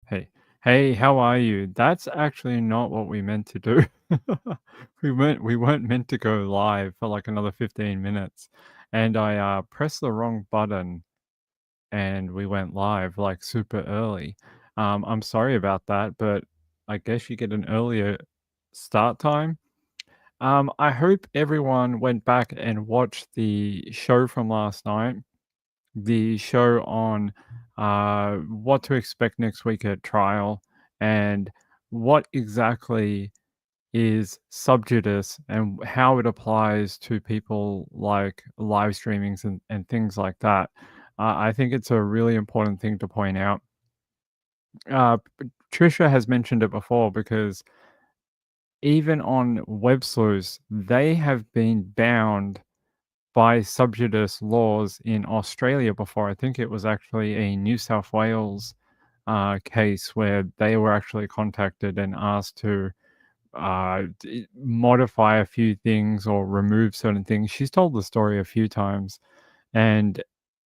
Hey, hey, how are you? That's actually not what we meant to do. We weren't meant to go live for like another 15 minutes. And I pressed the wrong button and we went live like super early. I'm sorry about that, but I guess you get an earlier start time. I hope everyone went back and watched the show from last night, the show on what to expect next week at trial and what exactly is subjudice and how it applies to people like live streamings and things like that. I think it's a really important thing to point out. Trisha has mentioned it before because even on web sleuths, they have been bound by subjudice laws in Australia before. I think it was actually a New South Wales case where they were actually contacted and asked to modify a few things or remove certain things. She's told the story a few times, and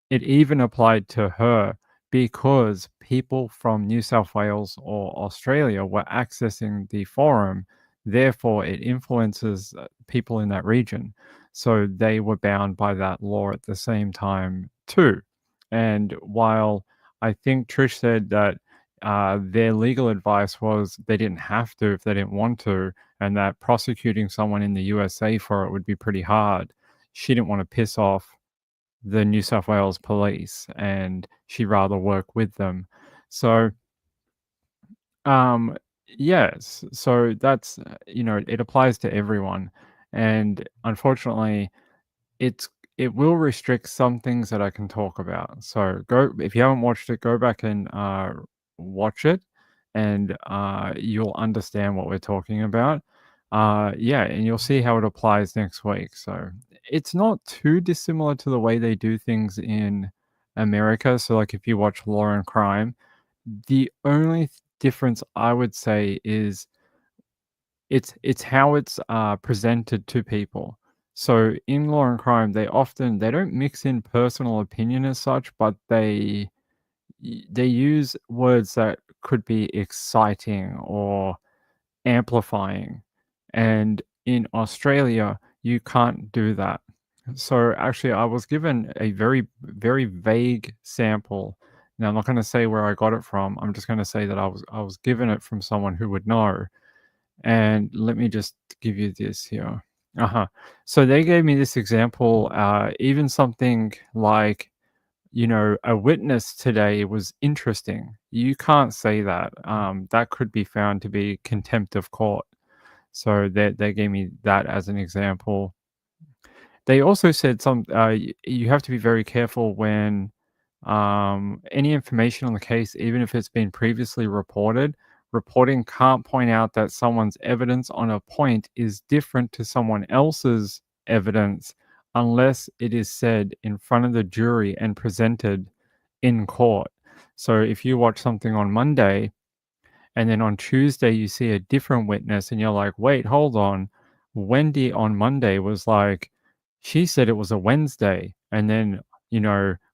it even applied to her because people from New South Wales or Australia were accessing the forum. Therefore, it influences people in that region. So they were bound by that law at the same time, too. And while I think Trish said that their legal advice was they didn't have to if they didn't want to, and that prosecuting someone in the USA for it would be pretty hard, she didn't want to piss off the New South Wales police, and she'd rather work with them. So, um, yes, so that's, it applies to everyone. And unfortunately, it's it will restrict some things that I can talk about. So go if you haven't watched it, go back and watch it, and you'll understand what we're talking about. Yeah, and you'll see how it applies next week. So it's not too dissimilar to the way they do things in America. So like if you watch Law and Crime, the only difference I would say is it's how it's, presented to people. So in Law and Crime, they don't mix in personal opinion as such, but they use words that could be exciting or amplifying, and in Australia, you can't do that. So, actually, I was given a very, very vague sample. Now, I'm not gonna say where I got it from, I'm just gonna say that I was given it from someone who would know. And let me just give you this here. Uh-huh. So they gave me this example, even something like, a witness today was interesting. You can't say that. That could be found to be contempt of court. So they gave me that as an example. They also said you have to be very careful when any information on the case, even if it's been previously reported, reporting can't point out that someone's evidence on a point is different to someone else's evidence unless it is said in front of the jury and presented in court. So if you watch something on Monday and then on Tuesday you see a different witness and you're like, wait, hold on. Wendy on Monday was like, she said it was a Wednesday. And then,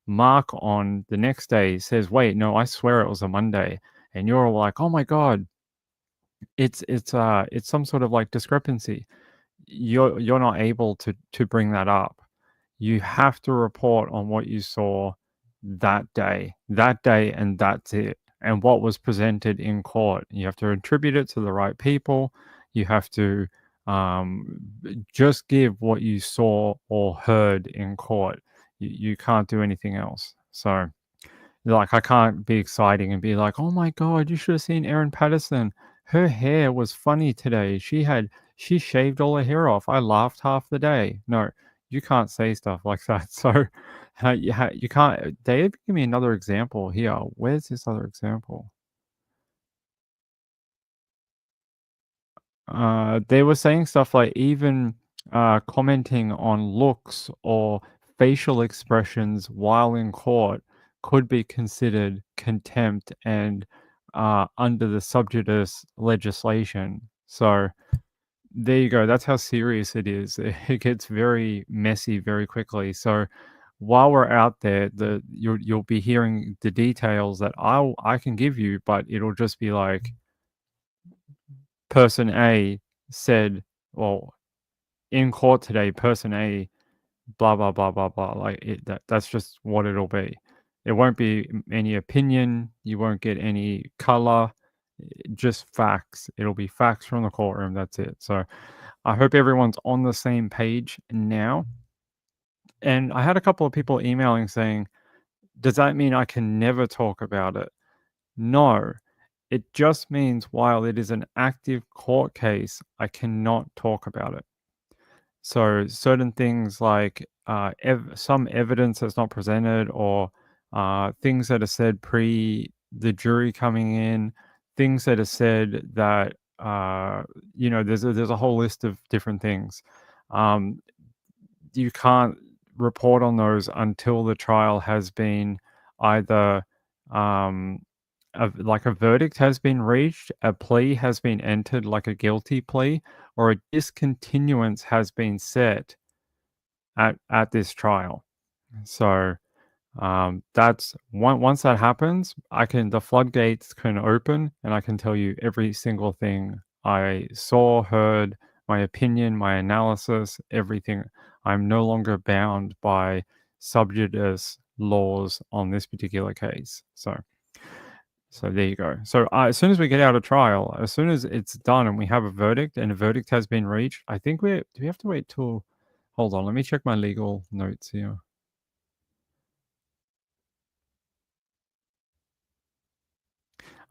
Mark on the next day says, wait, no, I swear it was a Monday. And you're all like, oh my God, it's some sort of like discrepancy. You're not able to bring that up. You have to report on what you saw that day, and that's it. And what was presented in court. You have to attribute it to the right people. You have to just give what you saw or heard in court. You can't do anything else. So, like, I can't be exciting and be like, "Oh my god, you should have seen Erin Patterson. Her hair was funny today. She shaved all her hair off. I laughed half the day." No, you can't say stuff like that. So, you can't. They give me another example here. Where's this other example? They were saying stuff like even commenting on looks or facial expressions while in court could be considered contempt and under the subjudice legislation. So there you go. That's how serious it is. It gets very messy very quickly. So while we're out there, you'll be hearing the details that I can give you, but it'll just be like person A said, well, in court today, person A blah blah blah blah blah. Like that's just what it'll be. It won't be any opinion. You won't get any color. Just facts. It'll be facts from the courtroom. That's it. So I hope everyone's on the same page now. And I had a couple of people emailing saying, "Does that mean I can never talk about it?" No. It just means while it is an active court case, I cannot talk about it. So certain things like some evidence that's not presented, or things that are said pre the jury coming in, things that are said that there's a whole list of different things. Um, you can't report on those until the trial has been either um, like a verdict has been reached, a plea has been entered, like a guilty plea, or a discontinuance has been set at this trial. So that's once that happens, the floodgates can open, and I can tell you every single thing I saw, heard, my opinion, my analysis, everything. I'm no longer bound by subjudice laws on this particular case. So there you go. So as soon as we get out of trial, as soon as it's done and we have a verdict and a verdict has been reached, I think do we have to wait till? Hold on, let me check my legal notes here.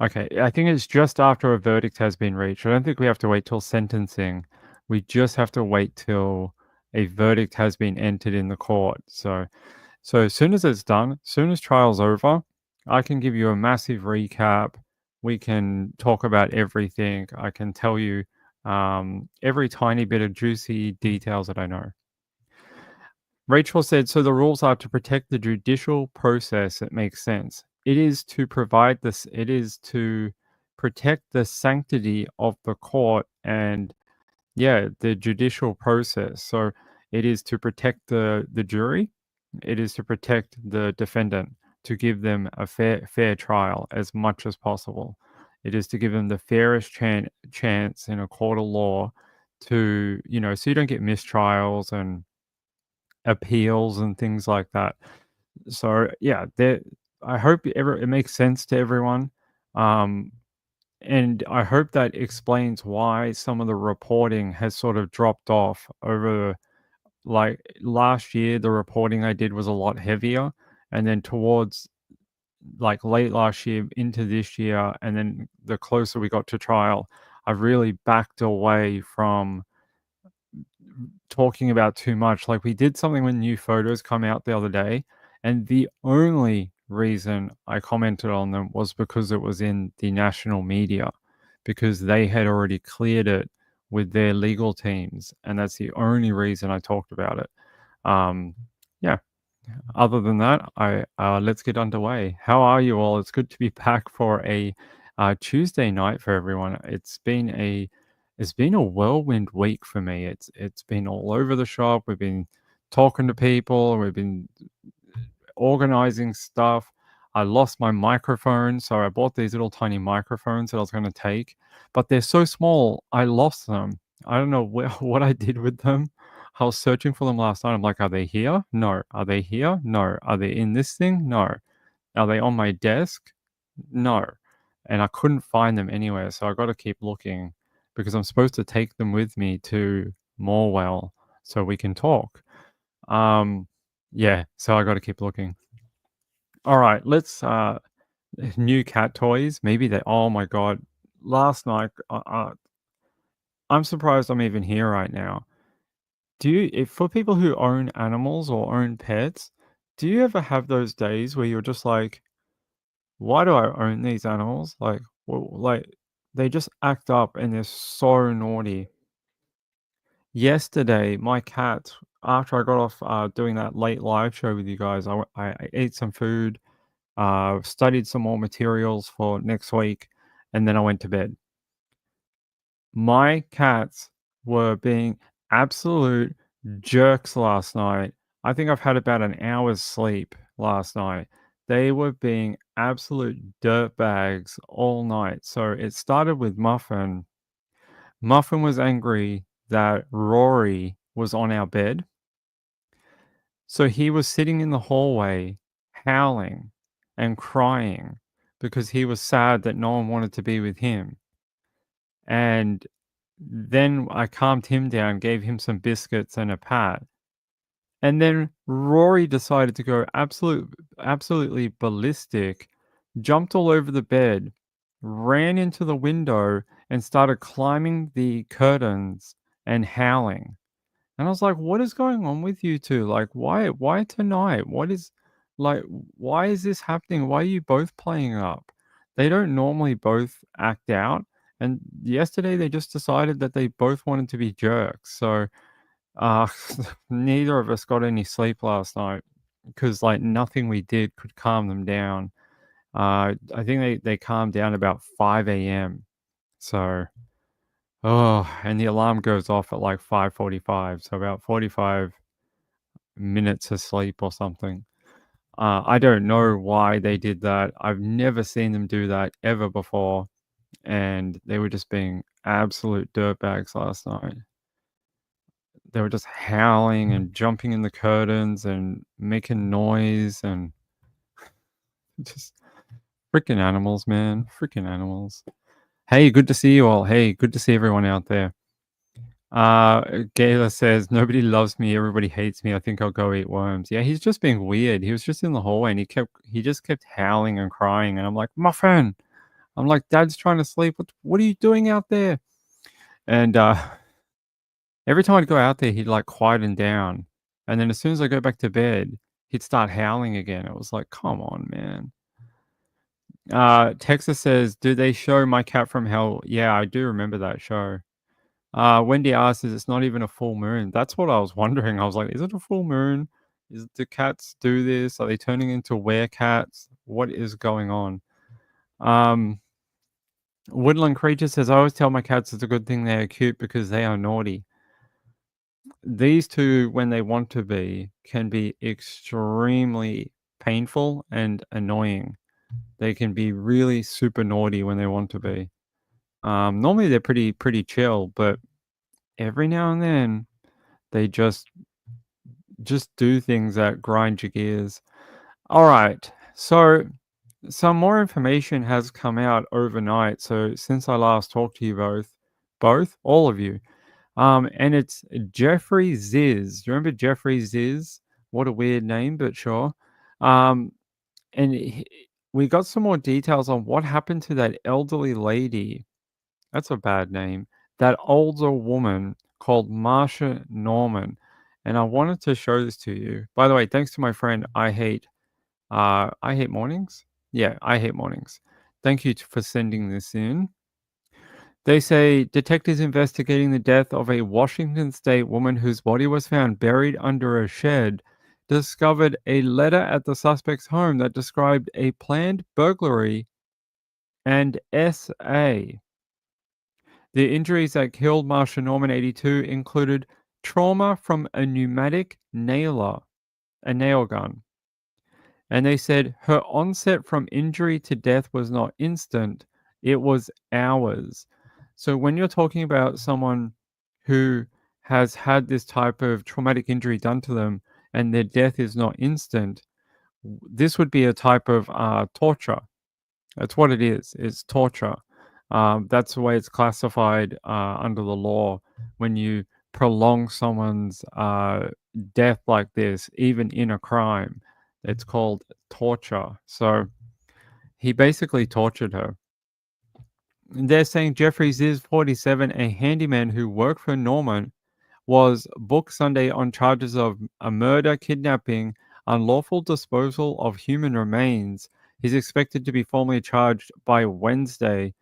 Okay, I think it's just after a verdict has been reached. I don't think we have to wait till sentencing. We just have to wait till a verdict has been entered in the court. So as soon as it's done, as soon as trial's over, I can give you a massive recap. We can talk about everything. I can tell you every tiny bit of juicy details that I know. Rachel said, so the rules are to protect the judicial process. It makes sense. It is to provide this, it is to protect the sanctity of the court and, yeah, the judicial process. So it is to protect the jury. It is to protect the defendant, to give them a fair trial as much as possible. It is to give them the fairest chance in a court of law to, so you don't get mistrials and appeals and things like that. So yeah, I hope it makes sense to everyone. Um, and I hope that explains why some of the reporting has sort of dropped off over, like, last year. The reporting I did was a lot heavier, and then towards like late last year into this year, and then the closer we got to trial, I've really backed away from talking about too much. Like, we did something when new photos come out the other day, and the only reason I commented on them was because it was in the national media, because they had already cleared it with their legal teams, and that's the only reason I talked about it. Yeah. Other than that, I let's get underway. How are you all? It's good to be back for a Tuesday night for everyone. It's been a whirlwind week for me. It's been all over the shop. We've been talking to people. We've been organizing stuff. I lost my microphone, so I bought these little tiny microphones that I was going to take, but they're so small, I lost them. I don't know what I did with them. I was searching for them last night. I'm like, are they here? No. Are they here? No. Are they in this thing? No. Are they on my desk? No. And I couldn't find them anywhere, so I got to keep looking because I'm supposed to take them with me to Morwell so we can talk. Yeah, so I got to keep looking. All right, let's new cat toys. Maybe they. Oh my god! Last night, I'm surprised I'm even here right now. If for people who own animals or own pets, do you ever have those days where you're just like, why do I own these animals? Like they just act up and they're so naughty. Yesterday, my cat, after I got off doing that late live show with you guys, I ate some food, studied some more materials for next week, and then I went to bed. My cats were being absolute jerks last night. I think I've had about an hour's sleep last night. They were being absolute dirtbags all night. So it started with Muffin. Muffin was angry that Rory was on our bed. So he was sitting in the hallway howling and crying because he was sad that no one wanted to be with him. And then I calmed him down, gave him some biscuits and a pat. And then Rory decided to go absolutely ballistic, jumped all over the bed, ran into the window, and started climbing the curtains and howling. And I was like, "What is going on with you 2? Like, why tonight? What is like, why is this happening? Why are you both playing up?" They don't normally both act out, and yesterday they just decided that they both wanted to be jerks. So, uh, neither of us got any sleep last night because, like, nothing we did could calm them down. I think they calmed down about 5 a.m. So, oh, and the alarm goes off at, like, 5:45, so about 45 minutes of sleep or something. I don't know why they did that. I've never seen them do that ever before, and they were just being absolute dirtbags last night. They were just howling and jumping in the curtains and making noise and just freaking animals, man. Freaking animals. Hey, good to see you all. Hey, good to see everyone out there. Gayla says, "Nobody loves me, everybody hates me. I think I'll go eat worms." Yeah, he's just being weird. He was just in the hallway and he just kept howling and crying. And I'm like, "Muffin." I'm like, "Dad's trying to sleep. What are you doing out there?" And every time I'd go out there, he'd like quieten down. And then as soon as I go back to bed, he'd start howling again. It was like, come on, man. Texas says, "Do they show My Cat from Hell?" Yeah, I do remember that show. Wendy asks, "Is it's not even a full moon?" That's what I was wondering. I was like, "Is it a full moon? Do cats do this? Are they turning into werecats? What is going on?" Um, Woodland Creature says, "I always tell my cats it's a good thing they are cute because they are naughty." These two, when they want to be, can be extremely painful and annoying. They can be really super naughty when they want to be. Normally they're pretty chill, but every now and then they just do things that grind your gears. All right. So some more information has come out overnight. So since I last talked to you all of you, and it's Jeffrey Ziz. Do you remember Jeffrey Ziz? What a weird name, but sure. Um, and we got some more details on what happened to that elderly lady. That's a bad name. That older woman called Marcia Norman. And I wanted to show this to you. By the way, thanks to my friend I Hate Mornings. Yeah, I Hate Mornings. Thank you for sending this in. They say detectives investigating the death of a Washington state woman whose body was found buried under a shed discovered a letter at the suspect's home that described a planned burglary and SA. The injuries that killed Marcia Norman, 82, included trauma from a pneumatic nailer, a nail gun. And they said her onset from injury to death was not instant, it was hours. So when you're talking about someone who has had this type of traumatic injury done to them and their death is not instant, this would be a type of torture. That's what it is. It's torture. That's the way it's classified under the law when you prolong someone's death like this, even in a crime. It's called torture. So he basically tortured her. And they're saying Jeffries is 47, a handyman who worked for Norman, was booked Sunday on charges of a murder, kidnapping, unlawful disposal of human remains. He's expected to be formally charged by Wednesday.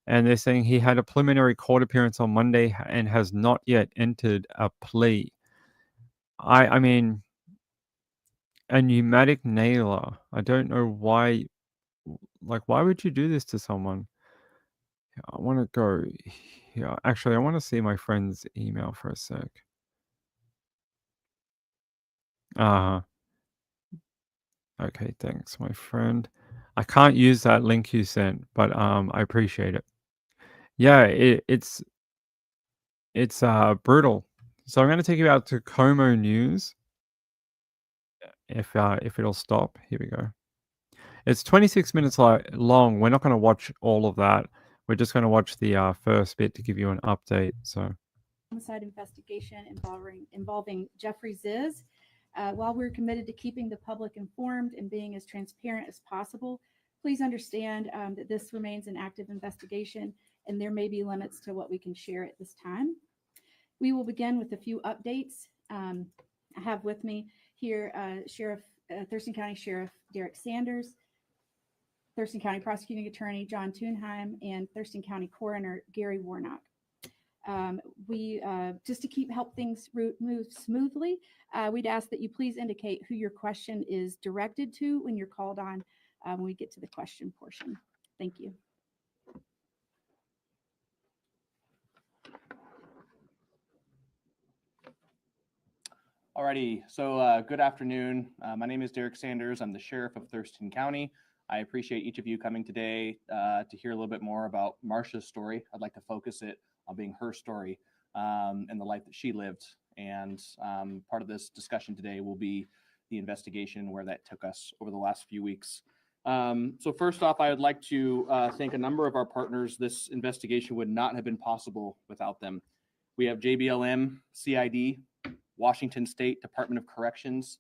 And they're saying he had a preliminary court appearance on Monday and has not yet entered a plea. I mean, a pneumatic nailer. I don't know why. Like, why would you do this to someone? I want to go here. Actually, I want to see my friend's email for a sec. Uh, okay, thanks, my friend. I can't use that link you sent, but I appreciate it. Yeah, it's brutal. So I'm gonna take you out to Como News if it'll stop. Here we go. It's 26 minutes long. We're not gonna watch all of that. We're just gonna watch the first bit to give you an update. So Homicide investigation involving Jeffrey Ziz. While we're committed to keeping the public informed and being as transparent as possible, please understand that this remains an active investigation and there may be limits to what we can share at this time. We will begin with a few updates. I have with me here Thurston County Sheriff Derek Sanders, Thurston County Prosecuting Attorney John Thunheim, and Thurston County Coroner Gary Warnock. We just to help things move smoothly, we'd ask that you please indicate who your question is directed to when you're called on when we get to the question portion. Thank you. Alrighty, so good afternoon. My name is Derek Sanders. I'm the Sheriff of Thurston County. I appreciate each of you coming today to hear a little bit more about Marcia's story. I'd like to focus it on being her story and the life that she lived. And part of this discussion today will be the investigation where that took us over the last few weeks. So first off, I would like to thank a number of our partners. This investigation would not have been possible without them. We have JBLM, CID, Washington State Department of Corrections,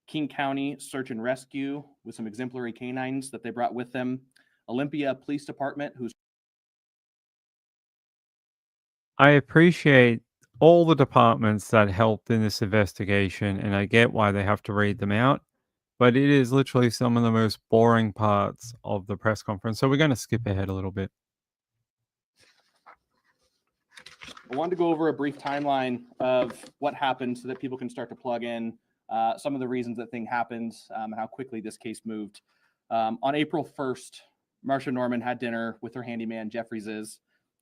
King County Search and Rescue with some exemplary canines that they brought with them, Olympia Police Department, who's I appreciate all the departments that helped in this investigation, and I get why they have to read them out. But it is literally some of the most boring parts of the press conference. So we're going to skip ahead a little bit. I wanted to go over a brief timeline of what happened so that people can start to plug in some of the reasons that thing happened and how quickly this case moved. On April 1st, Marcia Norman had dinner with her handyman, Jeffrey Ziz,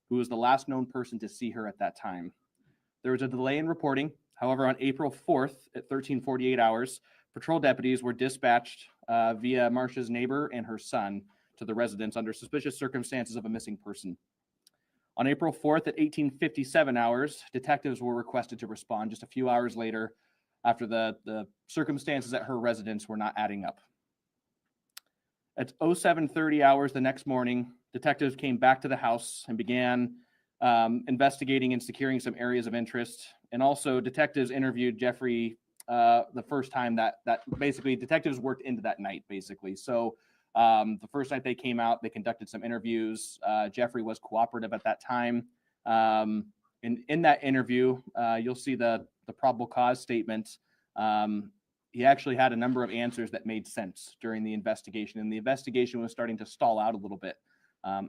who was the last known person to see her at that time. There was a delay in reporting. However, on April 4th at 13:48 hours, patrol deputies were dispatched via Marcia's neighbor and her son to the residence under suspicious circumstances of a missing person. On April 4th at 18:57 hours, detectives were requested to respond just a few hours later after the circumstances at her residence were not adding up. At 07:30 hours the next morning, detectives came back to the house and began investigating and securing some areas of interest. And also detectives interviewed Jeffrey the first time that basically detectives worked into that night, basically. So the first night they came out, they conducted some interviews. Jeffrey was cooperative at that time. In that interview, you'll see the probable cause statement. He actually had a number of answers that made sense during the investigation, and the investigation was starting to stall out a little bit.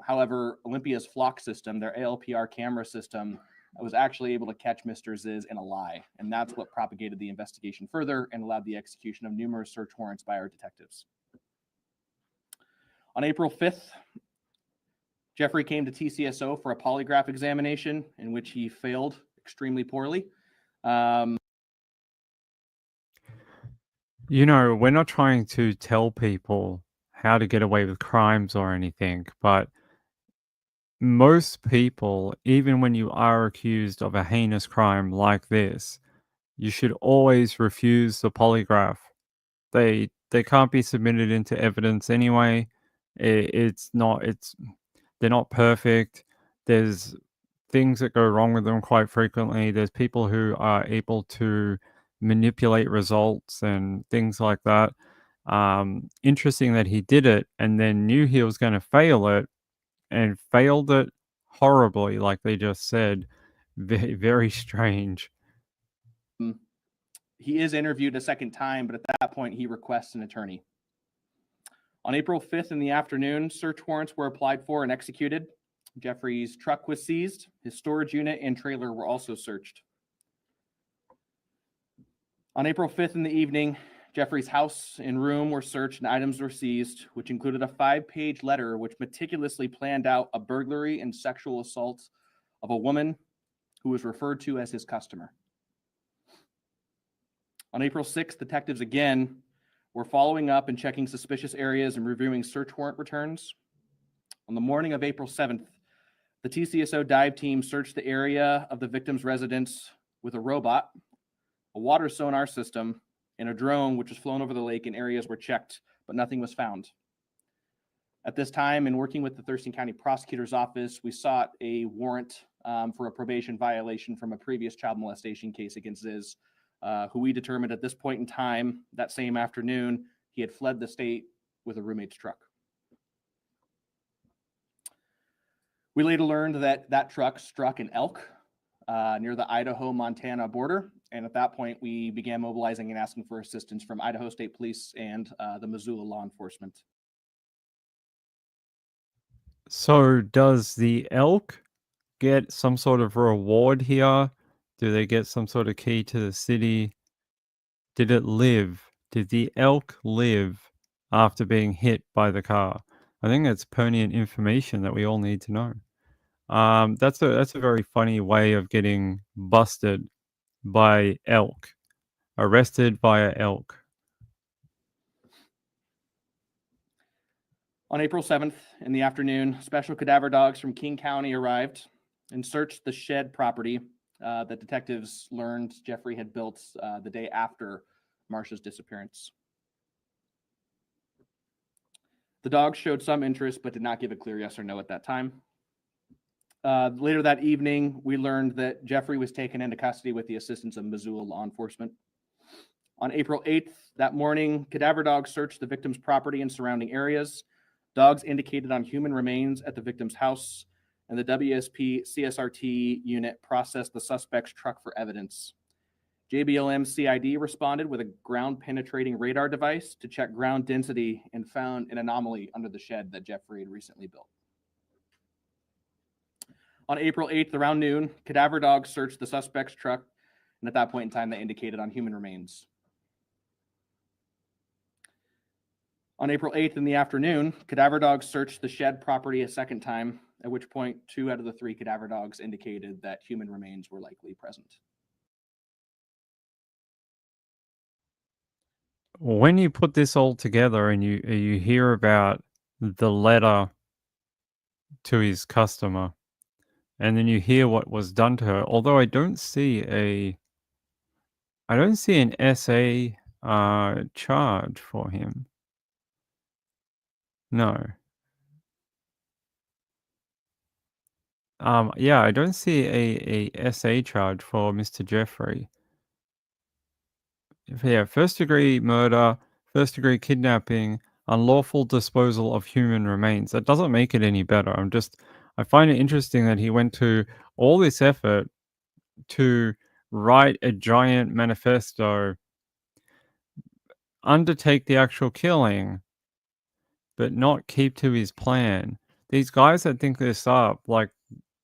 However, Olympia's flock system, their ALPR camera system, was actually able to catch Mr. Ziz in a lie, and that's what propagated the investigation further and allowed the execution of numerous search warrants by our detectives. On April 5th, Jeffrey came to TCSO for a polygraph examination in which he failed extremely poorly. You know, we're not trying to tell people how to get away with crimes or anything, but most people, even when you are accused of a heinous crime like this, you should always refuse the polygraph. They can't be submitted into evidence anyway. They're not perfect. There's things that go wrong with them quite frequently. There's people who are able to manipulate results and things like that. Interesting that he did it and then knew he was going to fail it and failed it horribly, like they just said. Very, very strange. He is interviewed a second time, but at that point, he requests an attorney. On April 5th in the afternoon, search warrants were applied for and executed. Jeffrey's truck was seized. His storage unit and trailer were also searched. On April 5th in the evening, Jeffrey's house and room were searched and items were seized, which included a 5-page letter which meticulously planned out a burglary and sexual assault of a woman who was referred to as his customer. On April 6th, detectives again were following up and checking suspicious areas and reviewing search warrant returns. On the morning of April 7th, the TCSO dive team searched the area of the victim's residence with a robot, a water sonar system, and a drone, which was flown over the lake, and areas were checked, but nothing was found. At this time, in working with the Thurston County Prosecutor's Office, we sought a warrant for a probation violation from a previous child molestation case against Ziz, who we determined at this point in time, that same afternoon, he had fled the state with a roommate's truck. We later learned that that truck struck an elk near the Idaho-Montana border, and at that point, we began mobilizing and asking for assistance from Idaho State Police and the Missoula law enforcement. So does the elk get some sort of reward here? Do they get some sort of key to the city? Did it live? Did the elk live after being hit by the car? I think that's pertinent information that we all need to know. That's a very funny way of getting busted by elk, arrested via elk. On April 7th in the afternoon, special cadaver dogs from King County arrived and searched the shed property that detectives learned Jeffrey had built the day after Marcia's disappearance. The dogs showed some interest, but did not give a clear yes or no at that time. Later that evening, we learned that Jeffrey was taken into custody with the assistance of Missoula law enforcement. On April 8th, that morning, cadaver dogs searched the victim's property and surrounding areas. Dogs indicated on human remains at the victim's house, and the WSP CSRT unit processed the suspect's truck for evidence. JBLM CID responded with a ground-penetrating radar device to check ground density and found an anomaly under the shed that Jeffrey had recently built. On April 8th, around noon, cadaver dogs searched the suspect's truck, and at that point in time, they indicated on human remains. On April 8th in the afternoon, cadaver dogs searched the shed property a second time, at which point 2 out of the 3 cadaver dogs indicated that human remains were likely present. When you put this all together and you hear about the letter to his customer, and then you hear what was done to her, although I don't see an SA charge for him. No. Yeah, I don't see a SA charge for Mr. Jeffrey. Yeah, first degree murder, first degree kidnapping, unlawful disposal of human remains. That doesn't make it any better. I find it interesting that he went to all this effort to write a giant manifesto, undertake the actual killing, but not keep to his plan. These guys that think this up, like,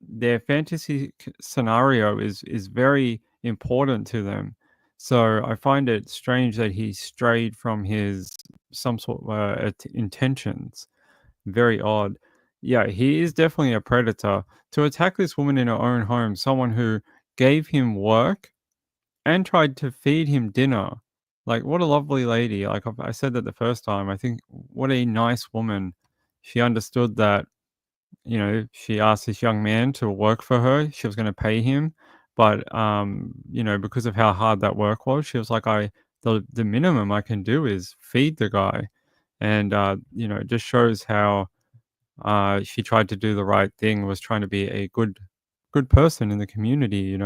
their fantasy scenario is very important to them. So I find it strange that he strayed from his some sort of intentions. Very odd. Yeah, he is definitely a predator. To attack this woman in her own home, someone who gave him work and tried to feed him dinner. Like, what a lovely lady. Like, I said that the first time. I think what a nice woman. She understood that, she asked this young man to work for her. She was going to pay him. But, because of how hard that work was, she was like, the minimum I can do is feed the guy. And, it just shows how she tried to do the right thing, was trying to be a good person in the community.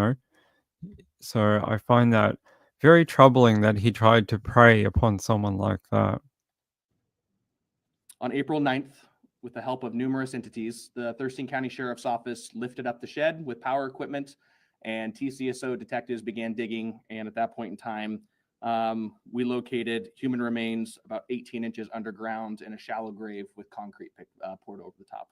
So I find that very troubling that he tried to prey upon someone like that. On April 9th, with the help of numerous entities, the Thurston County Sheriff's Office lifted up the shed with power equipment, and TCSO detectives began digging. And at that point in time, we located human remains about 18 inches underground in a shallow grave with concrete poured over the top.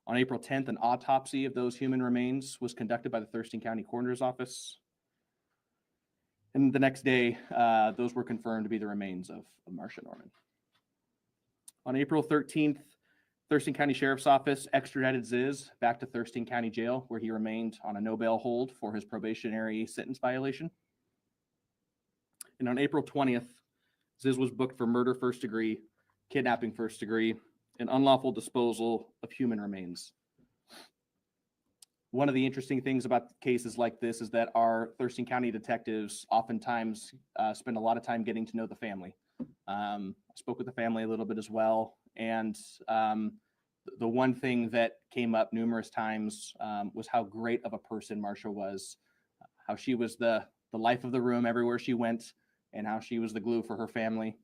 On April 10th, an autopsy of those human remains was conducted by the Thurston County Coroner's Office. And the next day, those were confirmed to be the remains of Marcia Norman. On April 13th, Thurston County Sheriff's Office extradited Ziz back to Thurston County Jail, where he remained on a no bail hold for his probationary sentence violation. And on April 20th, Ziz was booked for murder first degree, kidnapping first degree, and unlawful disposal of human remains. One of the interesting things about cases like this is that our Thurston County detectives oftentimes spend a lot of time getting to know the family. I spoke with the family a little bit as well, and the one thing that came up numerous times was how great of a person Marcia was, how she was the life of the room everywhere she went, and how she was the glue for her family.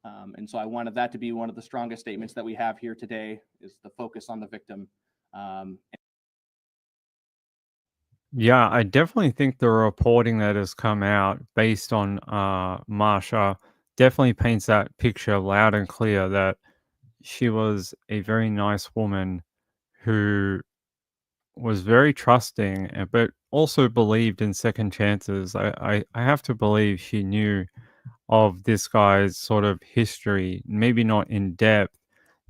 And so I wanted that to be one of the strongest statements that we have here today, is the focus on the victim. Yeah, I definitely think the reporting that has come out based on Marsha definitely paints that picture loud and clear that she was a very nice woman who was very trusting, but also believed in second chances. I have to believe she knew of this guy's sort of history, maybe not in depth,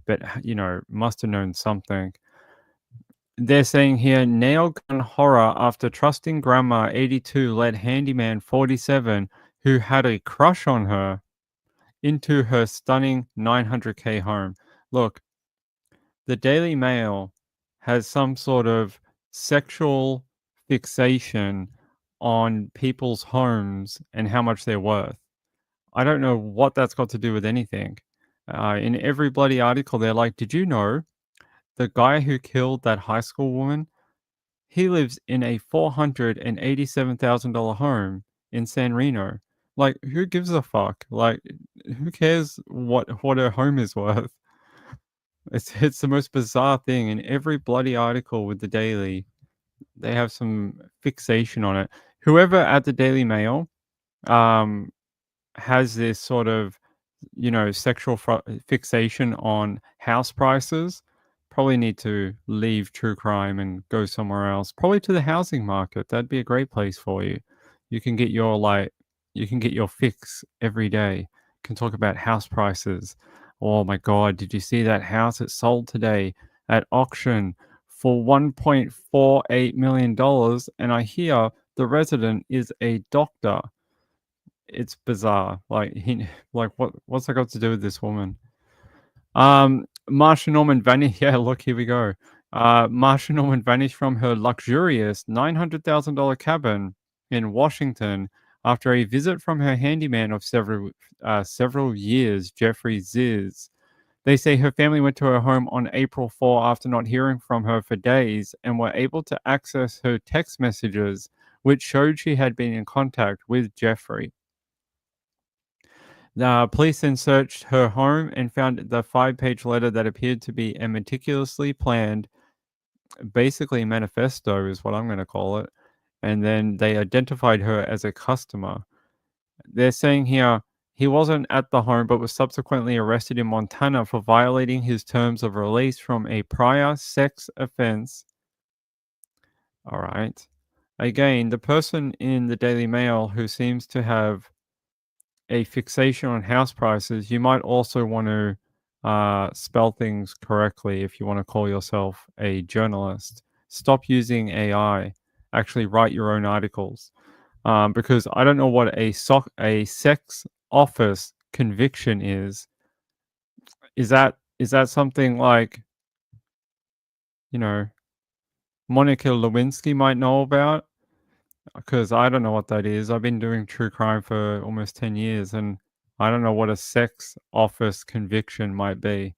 but must have known something. They're saying here, nail gun horror after trusting grandma 82 led handyman 47, who had a crush on her, into her stunning 900K home. Look, the Daily Mail has some sort of sexual fixation on people's homes and how much they're worth. I don't know what that's got to do with anything. In every bloody article, they're like, did you know the guy who killed that high school woman? He lives in a $487,000 home in San Reno. Like, who gives a fuck? Like, who cares what her home is worth? It's the most bizarre thing. In every bloody article with the Daily, they have some fixation on it. Whoever at the Daily Mail um, has this sort of sexual fixation on house prices probably need to leave true crime and go somewhere else. Probably to the housing market. That'd be a great place for you. You can get your fix every day. You can talk about house prices. Oh my God, did you see that house? It sold today at auction for $1.48 million. And I hear the resident is a doctor. It's bizarre. Like what's that got to do with this woman? Marcia Norman vanished. Yeah, look, here we go. Marcia Norman vanished from her luxurious $900,000 cabin in Washington after a visit from her handyman of several years, Jeffrey Ziz. They say her family went to her home on April 4 after not hearing from her for days and were able to access her text messages, which showed she had been in contact with Jeffrey. The police then searched her home and found the 5-page letter that appeared to be a meticulously planned, basically manifesto is what I'm going to call it. And then they identified her as a customer. They're saying here he wasn't at the home but was subsequently arrested in Montana for violating his terms of release from a prior sex offense. All right. Again, the person in the Daily Mail who seems to have a fixation on house prices, you might also want to spell things correctly if you want to call yourself a journalist. Stop using AI. Actually, write your own articles. Because I don't know what a sex office conviction is. Is that something like Monica Lewinsky might know about? Because I don't know what that is. I've been doing true crime for almost 10 years, and I don't know what a sex office conviction might be.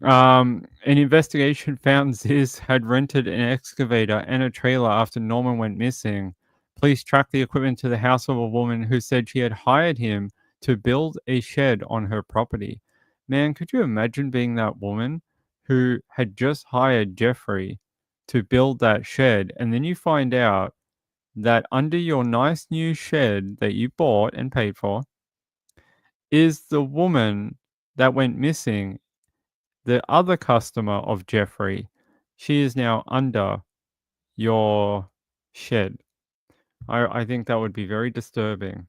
An investigation found Ziz had rented an excavator and a trailer after Norman went missing. Police tracked the equipment to the house of a woman who said she had hired him to build a shed on her property. Man, could you imagine being that woman who had just hired Jeffrey to build that shed, and then you find out that under your nice new shed that you bought and paid for is the woman that went missing, the other customer of Jeffrey. She is now under your shed. I think that would be very disturbing.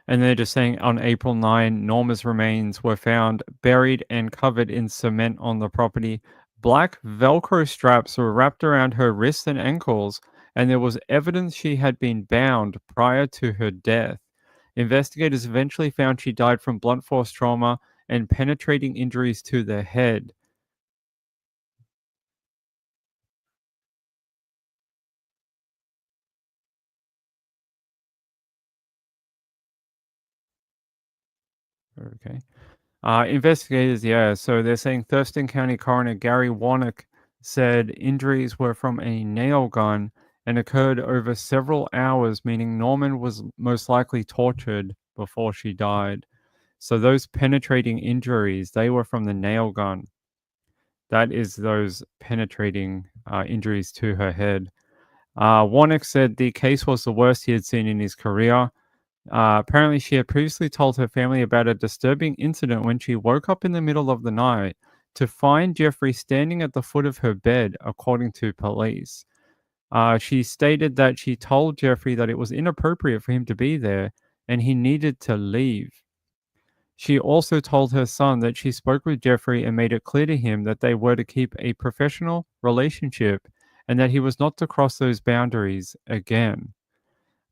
And they're just saying on April 9, Norma's remains were found buried and covered in cement on the property. Black Velcro straps were wrapped around her wrists and ankles, and there was evidence she had been bound prior to her death. Investigators eventually found she died from blunt force trauma and penetrating injuries to the head. Okay. Investigators, yeah, so they're saying Thurston County Coroner Gary Warnock said injuries were from a nail gun and occurred over several hours, meaning Norman was most likely tortured before she died. So those penetrating injuries, they were from the nail gun. That is those penetrating injuries to her head. Warnock said the case was the worst he had seen in his career. Apparently, she had previously told her family about a disturbing incident when she woke up in the middle of the night to find Jeffrey standing at the foot of her bed, according to police. She stated that she told Jeffrey that it was inappropriate for him to be there and he needed to leave. She also told her son that she spoke with Jeffrey and made it clear to him that they were to keep a professional relationship and that he was not to cross those boundaries again.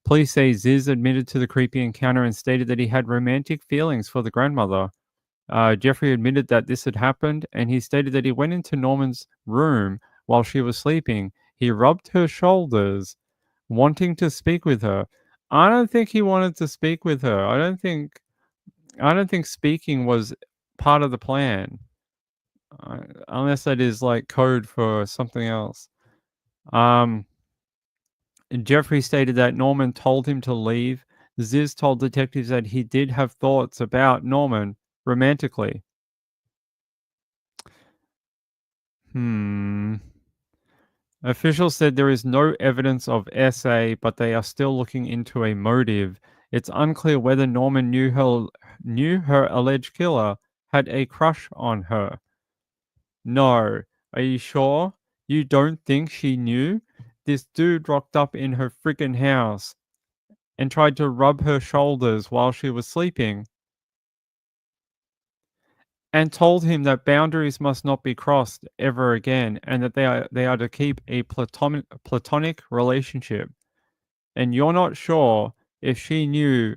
Police say Ziz admitted to the creepy encounter and stated that he had romantic feelings for the grandmother. Jeffrey admitted that this had happened, and he stated that he went into Norman's room while she was sleeping. He rubbed her shoulders, wanting to speak with her. I don't think he wanted to speak with her. I don't think speaking was part of the plan, unless that is like code for something else. Jeffrey stated that Norman told him to leave. Ziz told detectives that he did have thoughts about Norman romantically. Officials said there is no evidence of SA, but they are still looking into a motive. It's unclear whether Norman knew her alleged killer had a crush on her. No. Are you sure? You don't think she knew? This dude rocked up in her friggin' house and tried to rub her shoulders while she was sleeping and told him that boundaries must not be crossed ever again and that they are to keep a platonic relationship. And you're not sure if she knew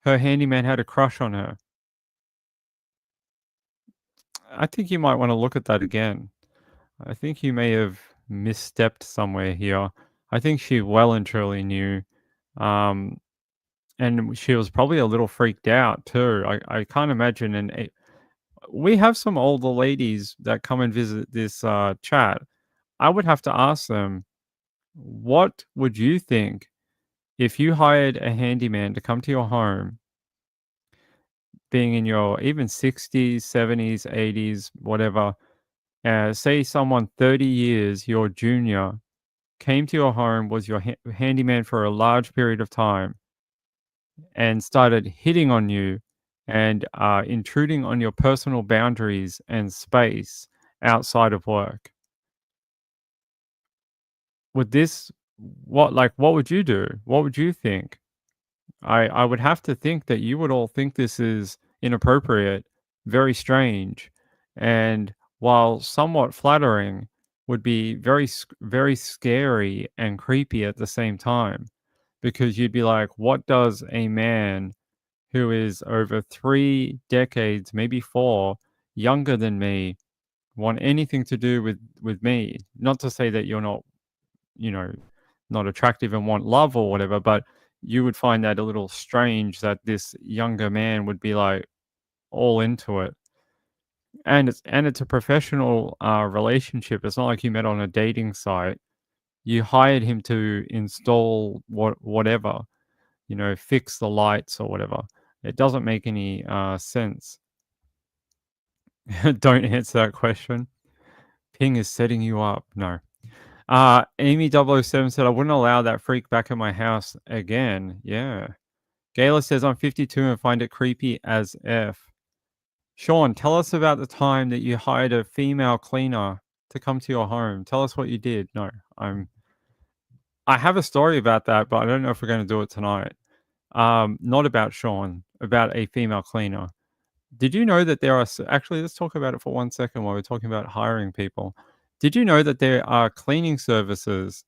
her handyman had a crush on her. I think you might want to look at that again. I think you may have misstepped somewhere here. I think she well and truly knew. Um, and she was probably a little freaked out too. I can't imagine we have some older ladies that come and visit this chat. I would have to ask them, what would you think if you hired a handyman to come to your home, being in your even 60s, 70s, 80s, whatever, say someone 30 years your junior came to your home, was your handyman for a large period of time, and started hitting on you and intruding on your personal boundaries and space outside of work. Would this what would you do? What would you think? I would have to think that you would all think this is inappropriate, very strange, and while somewhat flattering, would be very scary and creepy at the same time, because you'd be like, what does a man who is over 3 decades, maybe 4, younger than me, want anything to do with me? Not to say that you're not, you know, not attractive and want love or whatever, but you would find that a little strange that this younger man would be like all into it. And it's a professional relationship. It's not like you met on a dating site. You hired him to install whatever, fix the lights or whatever. It doesn't make any sense. Don't answer that question. Ping is setting you up. No. Amy007 said, I wouldn't allow that freak back in my house again. Yeah. Gayla says, I'm 52 and find it creepy as F. Sean, tell us about the time that you hired a female cleaner to come to your home. Tell us what you did. No, I have a story about that, but I don't know if we're going to do it tonight. Not about Sean, about a female cleaner. Did you know that there are actually, let's talk about it for 1 second while we're talking about hiring people. Did you know that there are cleaning services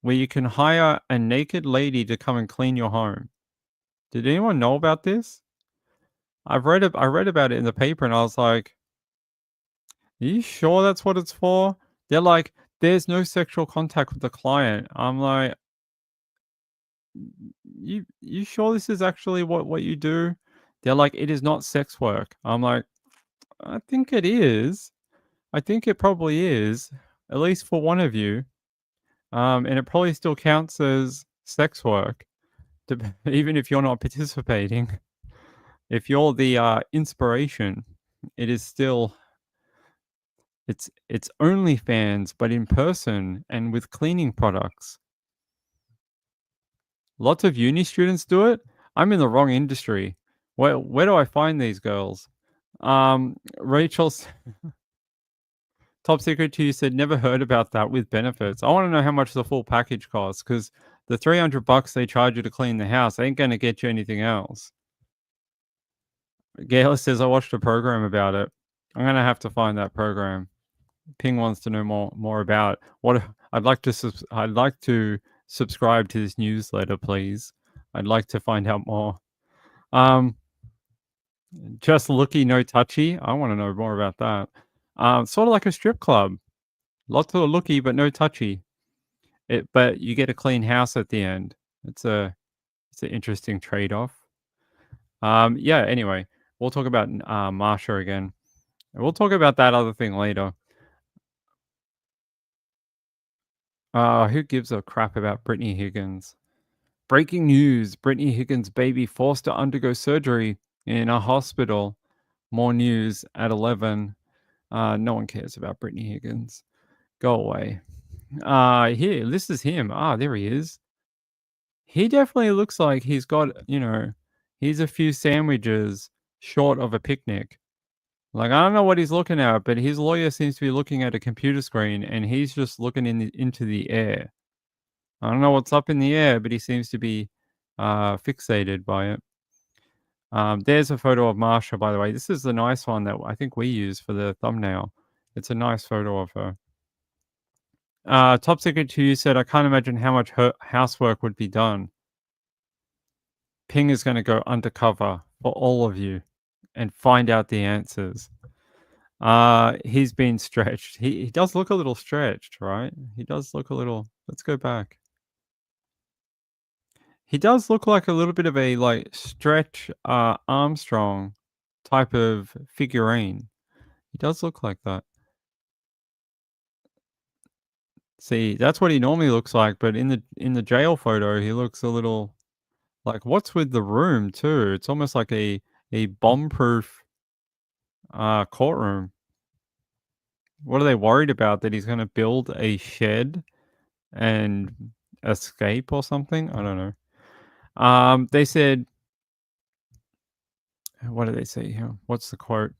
where you can hire a naked lady to come and clean your home. Did anyone know about this? I read about it in the paper and I was like, "Are you sure that's what it's for?" They're like, "There's no sexual contact with the client." I'm like, "You sure this is actually what you do?" They're like, "It is not sex work." I'm like, "I think it is. I think it probably is, at least for one of you. And it probably still counts as sex work, even if you're not participating. If you're the inspiration, it is still it's OnlyFans, but in person and with cleaning products. Lots of uni students do it. I'm in the wrong industry. Where do I find these girls? Rachel's top secret to you said never heard about that with benefits. I want to know how much the full package costs because the $300 they charge you to clean the house ain't going to get you anything else. Gayla says I watched a program about it. I'm gonna have to find that program. Ping wants to know more about it. What I'd like to subscribe to this newsletter, please. I'd like to find out more. Um, just looky, no touchy. I want to know more about that. Sort of like a strip club. Lots of looky, but no touchy. But you get a clean house at the end. It's an interesting trade off. Yeah. Anyway, we'll talk about Marcia again. We'll talk about that other thing later. Who gives a crap about Brittany Higgins? Breaking news: Brittany Higgins' baby forced to undergo surgery in a hospital. More news at 11. No one cares about Brittany Higgins. Go away. Here, this is him. There he is. He definitely looks like he's got, he's a few sandwiches short of a picnic. Like, I don't know what he's looking at, but his lawyer seems to be looking at a computer screen and he's just looking into the air. I don't know what's up in the air, but he seems to be fixated by it. There's a photo of Marcia, by the way. This is the nice one that I think we use for the thumbnail. It's a nice photo of her. Top Secret 2 said, I can't imagine how much housework would be done. Ping is going to go undercover for all of you and find out the answers. He's been stretched. He does look a little stretched, right? He does look a little. Let's go back. He does look like a little bit of a like Stretch Armstrong type of figurine. He does look like that. See, that's what he normally looks like, but in the jail photo, he looks a little like what's with the room too? It's almost like a bomb-proof courtroom. What are they worried about? That he's going to build a shed and escape or something? I don't know. They said, what do they say here? What's the quote?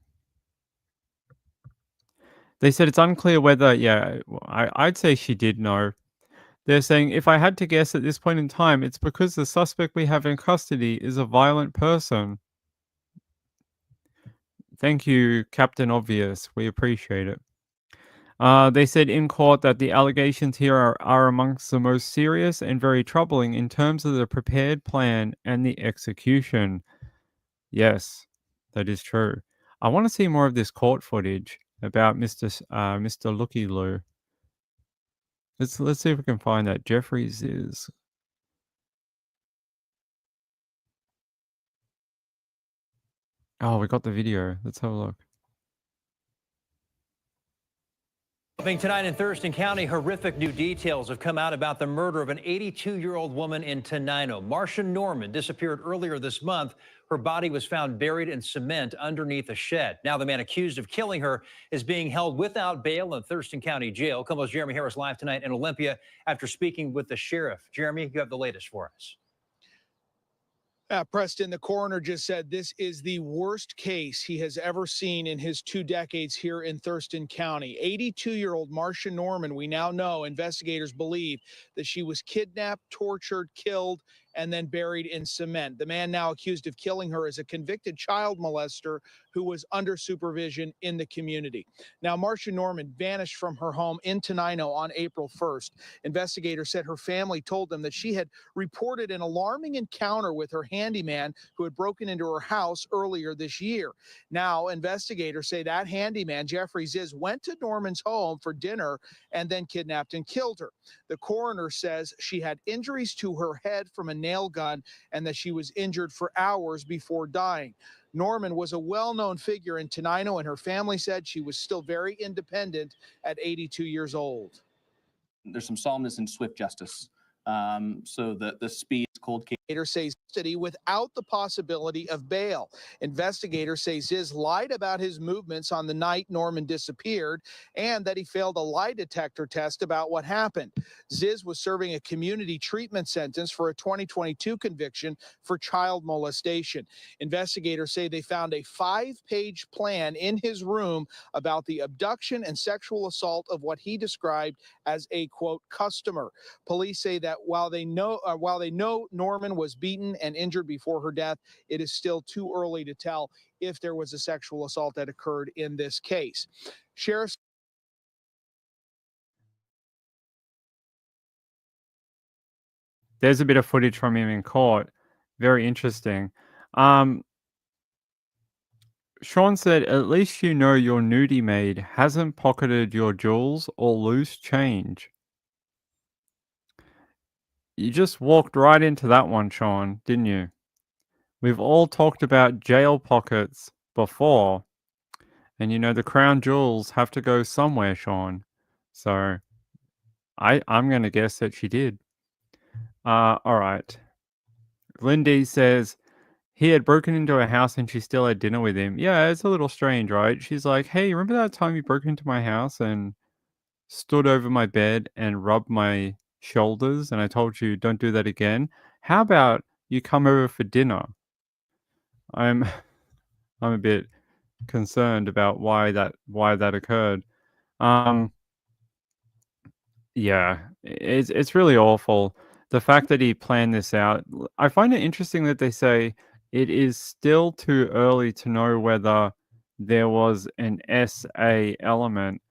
They said it's unclear whether, yeah, I'd say she did know. They're saying, if I had to guess at this point in time, it's because the suspect we have in custody is a violent person. Thank you, Captain Obvious. We appreciate it. They said in court that the allegations here are amongst the most serious and very troubling in terms of the prepared plan and the execution. Yes, that is true. I want to see more of this court footage about Mr. Looky Loo. Let's see if we can find that. Jeffries is. Oh, we got the video. Let's have a look. Tonight in Thurston County, horrific new details have come out about the murder of an 82-year-old woman in Tenino. Marcia Norman disappeared earlier this month. Her body was found buried in cement underneath a shed. Now the man accused of killing her is being held without bail in Thurston County Jail. KOMO's Jeremy Harris live tonight in Olympia after speaking with the sheriff. Jeremy, you have the latest for us. Preston, the coroner just said this is the worst case he has ever seen in his 2 decades here in Thurston County. 82-year-old Marcia Norman, we now know investigators believe that she was kidnapped, tortured, killed, and then buried in cement. The man now accused of killing her is a convicted child molester who was under supervision in the community. Now, Marcia Norman vanished from her home in Tenino on April 1st. Investigators said her family told them that she had reported an alarming encounter with her handyman who had broken into her house earlier this year. Now, investigators say that handyman, Jeffrey Ziz, went to Norman's home for dinner and then kidnapped and killed her. The coroner says she had injuries to her head from a nail gun and that she was injured for hours before dying. Norman was a well-known figure in Tenino, and her family said she was still very independent at 82 years old. There's some solemnness in swift justice. So the speed cold case. Investigators say custody without the possibility of bail. Investigators say Ziz lied about his movements on the night Norman disappeared and that he failed a lie detector test about what happened. Ziz was serving a community treatment sentence for a 2022 conviction for child molestation. Investigators say they found a 5-page plan in his room about the abduction and sexual assault of what he described as a, quote, customer. Police say that while they know Norman was beaten and injured before her death, it is still too early to tell if there was a sexual assault that occurred in this case. Sheriff's There's a bit of footage from him in court. Very interesting. Sean said, at least you know your nudie maid hasn't pocketed your jewels or loose change. You just walked right into that one, Sean, didn't you? We've all talked about jail pockets before. And you know, the crown jewels have to go somewhere, Sean. So I'm going to guess that she did. All right. Lindy says, he had broken into a house and she still had dinner with him. Yeah, it's a little strange, right? She's like, hey, remember that time you broke into my house and stood over my bed and rubbed my shoulders and I told you don't do that again? How about you come over for dinner? I'm I'm a bit concerned about why that occurred. Yeah, it's really awful. The fact that he planned this out, I find it interesting that they say it is still too early to know whether there was an SA element.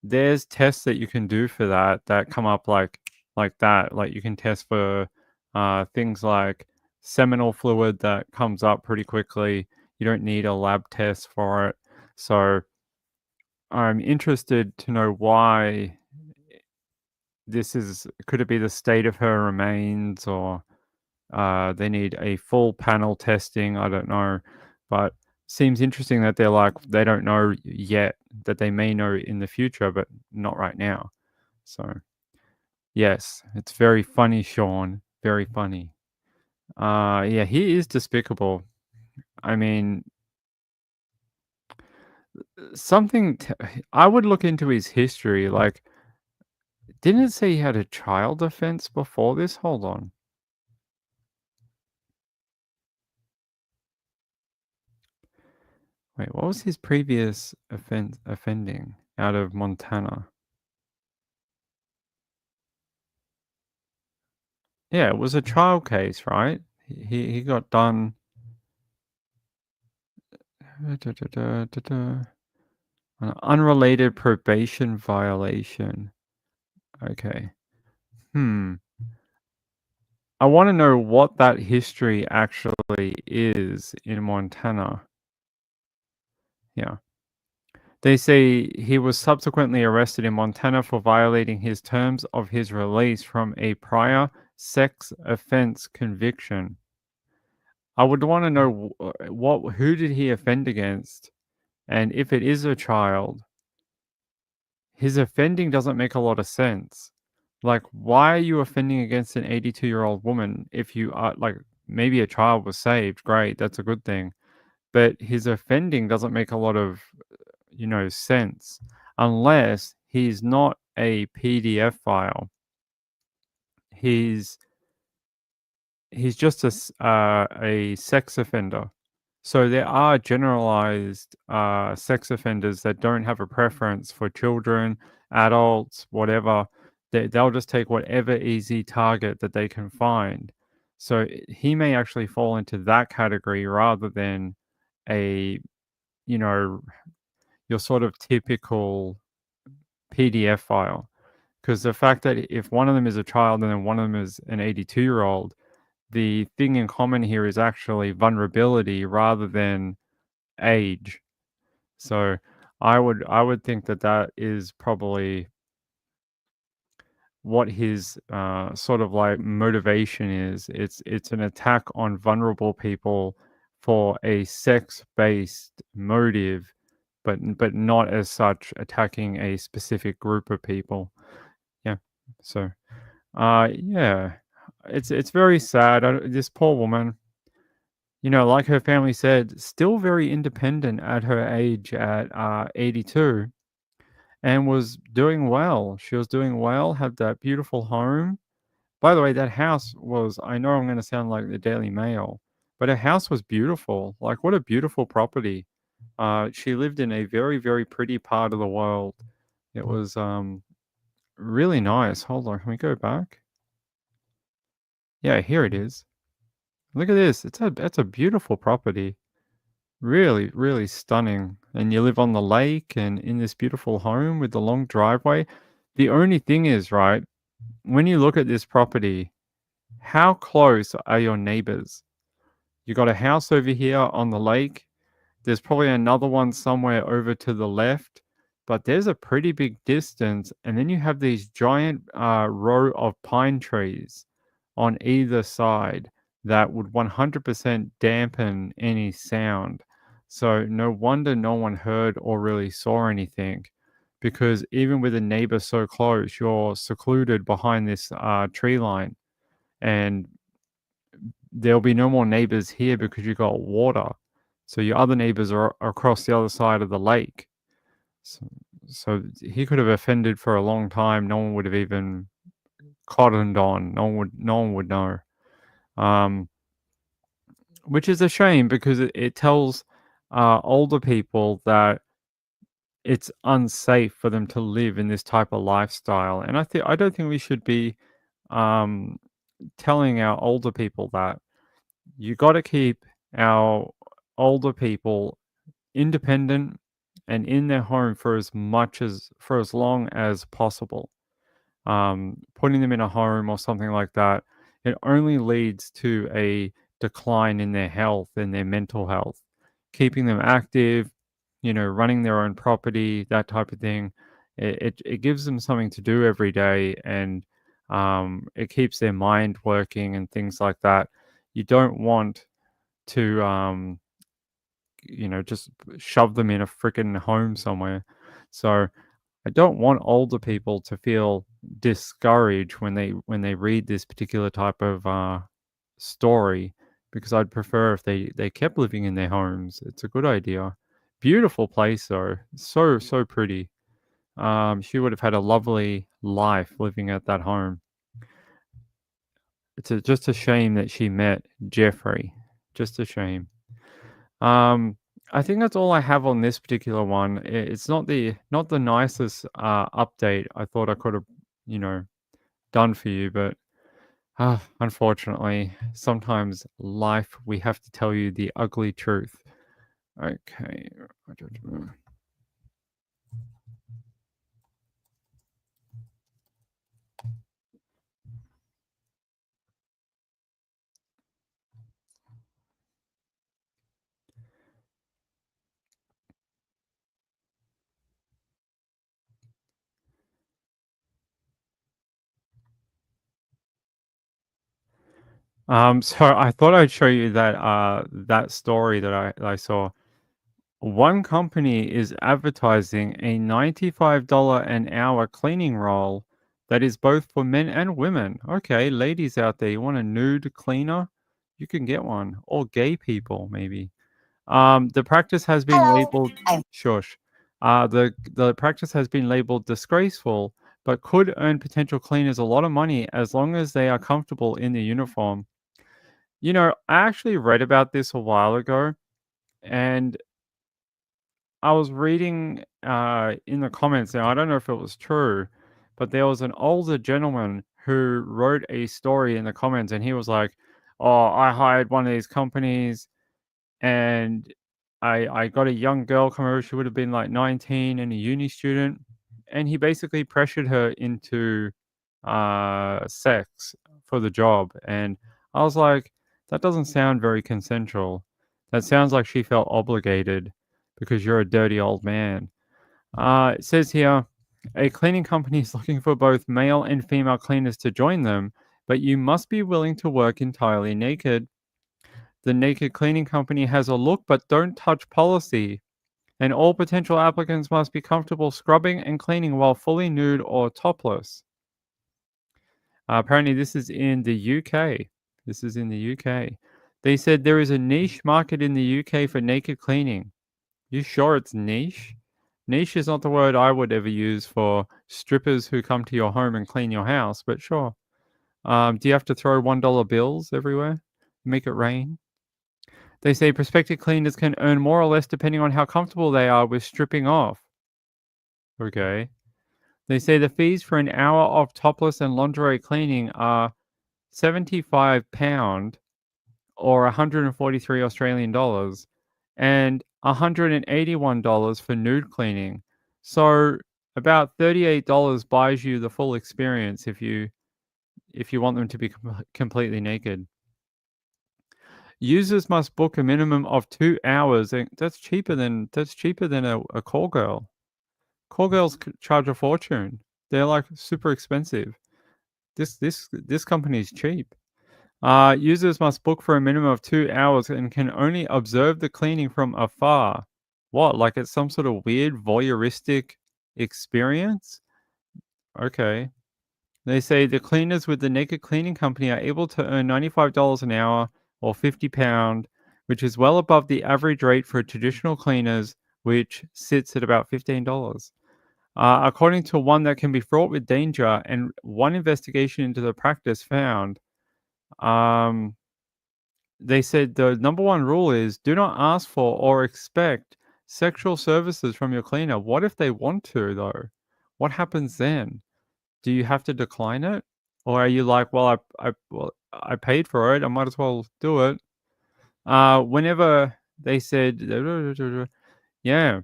There's tests that you can do for that come up like that. Like you can test for things like seminal fluid that comes up pretty quickly. You don't need a lab test for it. So I'm interested to know why could it be the state of her remains or they need a full panel testing? I don't know. But seems interesting that they're like, they don't know yet, that they may know in the future, but not right now. So, yes, it's very funny, Sean. Very funny. Yeah, he is despicable. I mean, I would look into his history. Like, didn't it say he had a child offense before this? Hold on. Wait, what was his previous offending out of Montana? Yeah, it was a child case, right? He got done. An unrelated probation violation. Okay. I want to know what that history actually is in Montana. Yeah. They say he was subsequently arrested in Montana for violating his terms of his release from a prior sex offense conviction. I would want to know who did he offend against, and if it is a child, his offending doesn't make a lot of sense. Like, why are you offending against an 82-year-old woman if you are like maybe a child was saved? Great, that's a good thing, but his offending doesn't make a lot of sense unless he's not a PDF file. He's just a sex offender. So there are generalized sex offenders that don't have a preference for children, adults, whatever. They'll just take whatever easy target that they can find. So he may actually fall into that category rather than a, you know, your sort of typical PDF file. Because the fact that if one of them is a child and then one of them is an 82-year-old, the thing in common here is actually vulnerability rather than age. So I would think that that is probably what his sort of like motivation is. It's an attack on vulnerable people for a sex-based motive, but not as such attacking a specific group of people. Yeah. So yeah, it's very sad. This poor woman, like her family said, still very independent at her age at 82, and was doing well. She was doing well, had that beautiful home. By the way, that house was, I know I'm going to sound like the Daily Mail, but her house was beautiful. Like, what a beautiful property. She lived in a very, very pretty part of the world. It was really nice. Hold on, can we go back? Yeah, here it is. Look at this. It's a beautiful property. Really, really stunning. And you live on the lake and in this beautiful home with the long driveway. The only thing is, right, when you look at this property, how close are your neighbors? You got a house over here on the lake. There's probably another one somewhere over to the left, but there's a pretty big distance. And then you have these giant row of pine trees on either side that would 100% dampen any sound. So no wonder no one heard or really saw anything, because even with a neighbor so close, you're secluded behind this tree line, and there'll be no more neighbors here because you got water. So your other neighbors are across the other side of the lake. So he could have offended for a long time. No one would have even cottoned on. No one would know. Um, which is a shame because it tells older people that it's unsafe for them to live in this type of lifestyle. And I don't think we should be um, telling our older people that. You got to keep our older people independent and in their home for as long as possible. Putting them in a home or something like that, it only leads to a decline in their health and their mental health. Keeping them active, running their own property, that type of thing, it gives them something to do every day, and it keeps their mind working and things like that. You don't want to, just shove them in a freaking home somewhere. So I don't want older people to feel discouraged when they read this particular type of story, because I'd prefer if they kept living in their homes. It's a good idea. Beautiful place though, so pretty. She would have had a lovely life living at that home. Just a shame that she met Jeffrey. Just a shame. Um, I think that's all I have on this particular one. It's not the nicest update I thought I could have, you know, done for you, but unfortunately, sometimes life we have to tell you the ugly truth. Okay. So I thought I'd show you that story that I saw. One company is advertising a $95 an hour cleaning role that is both for men and women. Okay, ladies out there, you want a nude cleaner? You can get one. Or gay people, maybe. The practice has been labeled shush. The practice has been labeled disgraceful, but could earn potential cleaners a lot of money as long as they are comfortable in the uniform. I actually read about this a while ago, and I was reading in the comments. Now I don't know if it was true, but there was an older gentleman who wrote a story in the comments, and he was like, "Oh, I hired one of these companies, and I got a young girl come over. She would have been like 19 and a uni student, and he basically pressured her into sex for the job." And I was like, that doesn't sound very consensual. That sounds like she felt obligated because you're a dirty old man. It says here, a cleaning company is looking for both male and female cleaners to join them, but you must be willing to work entirely naked. The naked cleaning company has a look but don't touch policy, and all potential applicants must be comfortable scrubbing and cleaning while fully nude or topless. Apparently, this is in the UK. This is in the UK. They said there is a niche market in the UK for naked cleaning. You sure it's niche? Niche is not the word I would ever use for strippers who come to your home and clean your house, but sure. Do you have to throw $1 bills everywhere? Make it rain? They say prospective cleaners can earn more or less depending on how comfortable they are with stripping off. Okay. They say the fees for an hour of topless and lingerie cleaning are £75 or 143 Australian dollars and $181 for nude cleaning. So about $38 buys you the full experience if you want them to be completely naked. Users must book a minimum of 2 hours, and that's cheaper than a call girl. Call girls charge a fortune. They're like super expensive. This company is cheap. Users must book for a minimum of 2 hours and can only observe the cleaning from afar. What? Like it's some sort of weird voyeuristic experience? Okay. They say the cleaners with the naked cleaning company are able to earn $95 an hour or £50, which is well above the average rate for traditional cleaners, which sits at about $15. According to one that can be fraught with danger, and one investigation into the practice found, they said the number one rule is do not ask for or expect sexual services from your cleaner. What if they want to, though? What happens then? Do you have to decline it? Or are you like, well, I paid for it. I might as well do it. Whenever they said, yeah,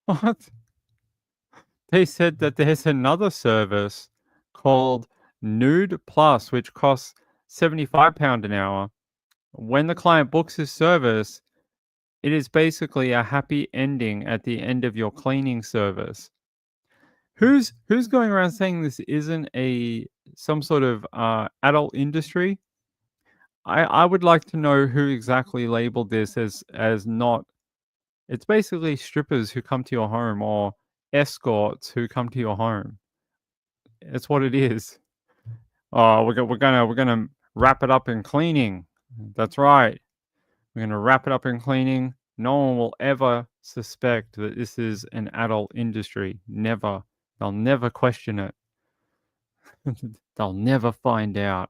what? They said that there's another service called Nude Plus, which costs £75 an hour. When the client books his service, it is basically a happy ending at the end of your cleaning service. Who's going around saying this isn't some sort of adult industry? I would like to know who exactly labeled this as not. It's basically strippers who come to your home or escorts who come to your home. It's what it is. Oh, we're gonna wrap it up in cleaning. That's right. We're gonna wrap it up in cleaning. No one will ever suspect that this is an adult industry. Never. They'll never question it. They'll never find out.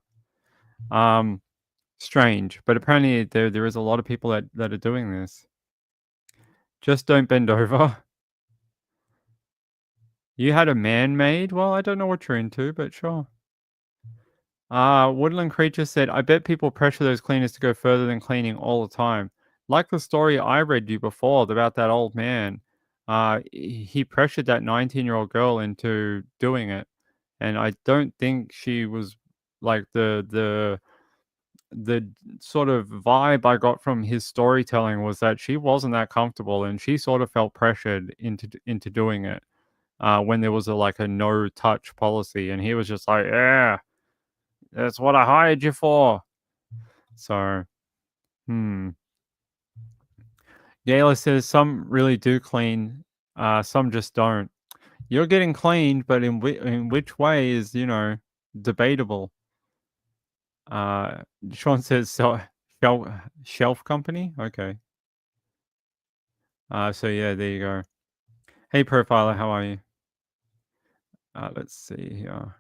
Strange, but apparently there is a lot of people that are doing this. Just don't bend over. You had a man-made? Well, I don't know what you're into, but sure. Woodland Creature said, I bet people pressure those cleaners to go further than cleaning all the time. Like the story I read you before about that old man. He pressured that 19-year-old girl into doing it. And I don't think she was like the sort of vibe I got from his storytelling was that she wasn't that comfortable and she sort of felt pressured into doing it when there was a no touch policy, and he was just like, yeah, that's what I hired you for. So, Gayla says some really do clean, some just don't. You're getting cleaned, but in which way is debatable. Sean says so. Shelf company. Okay. So yeah, there you go. Hey, profiler, how are you? Let's see here.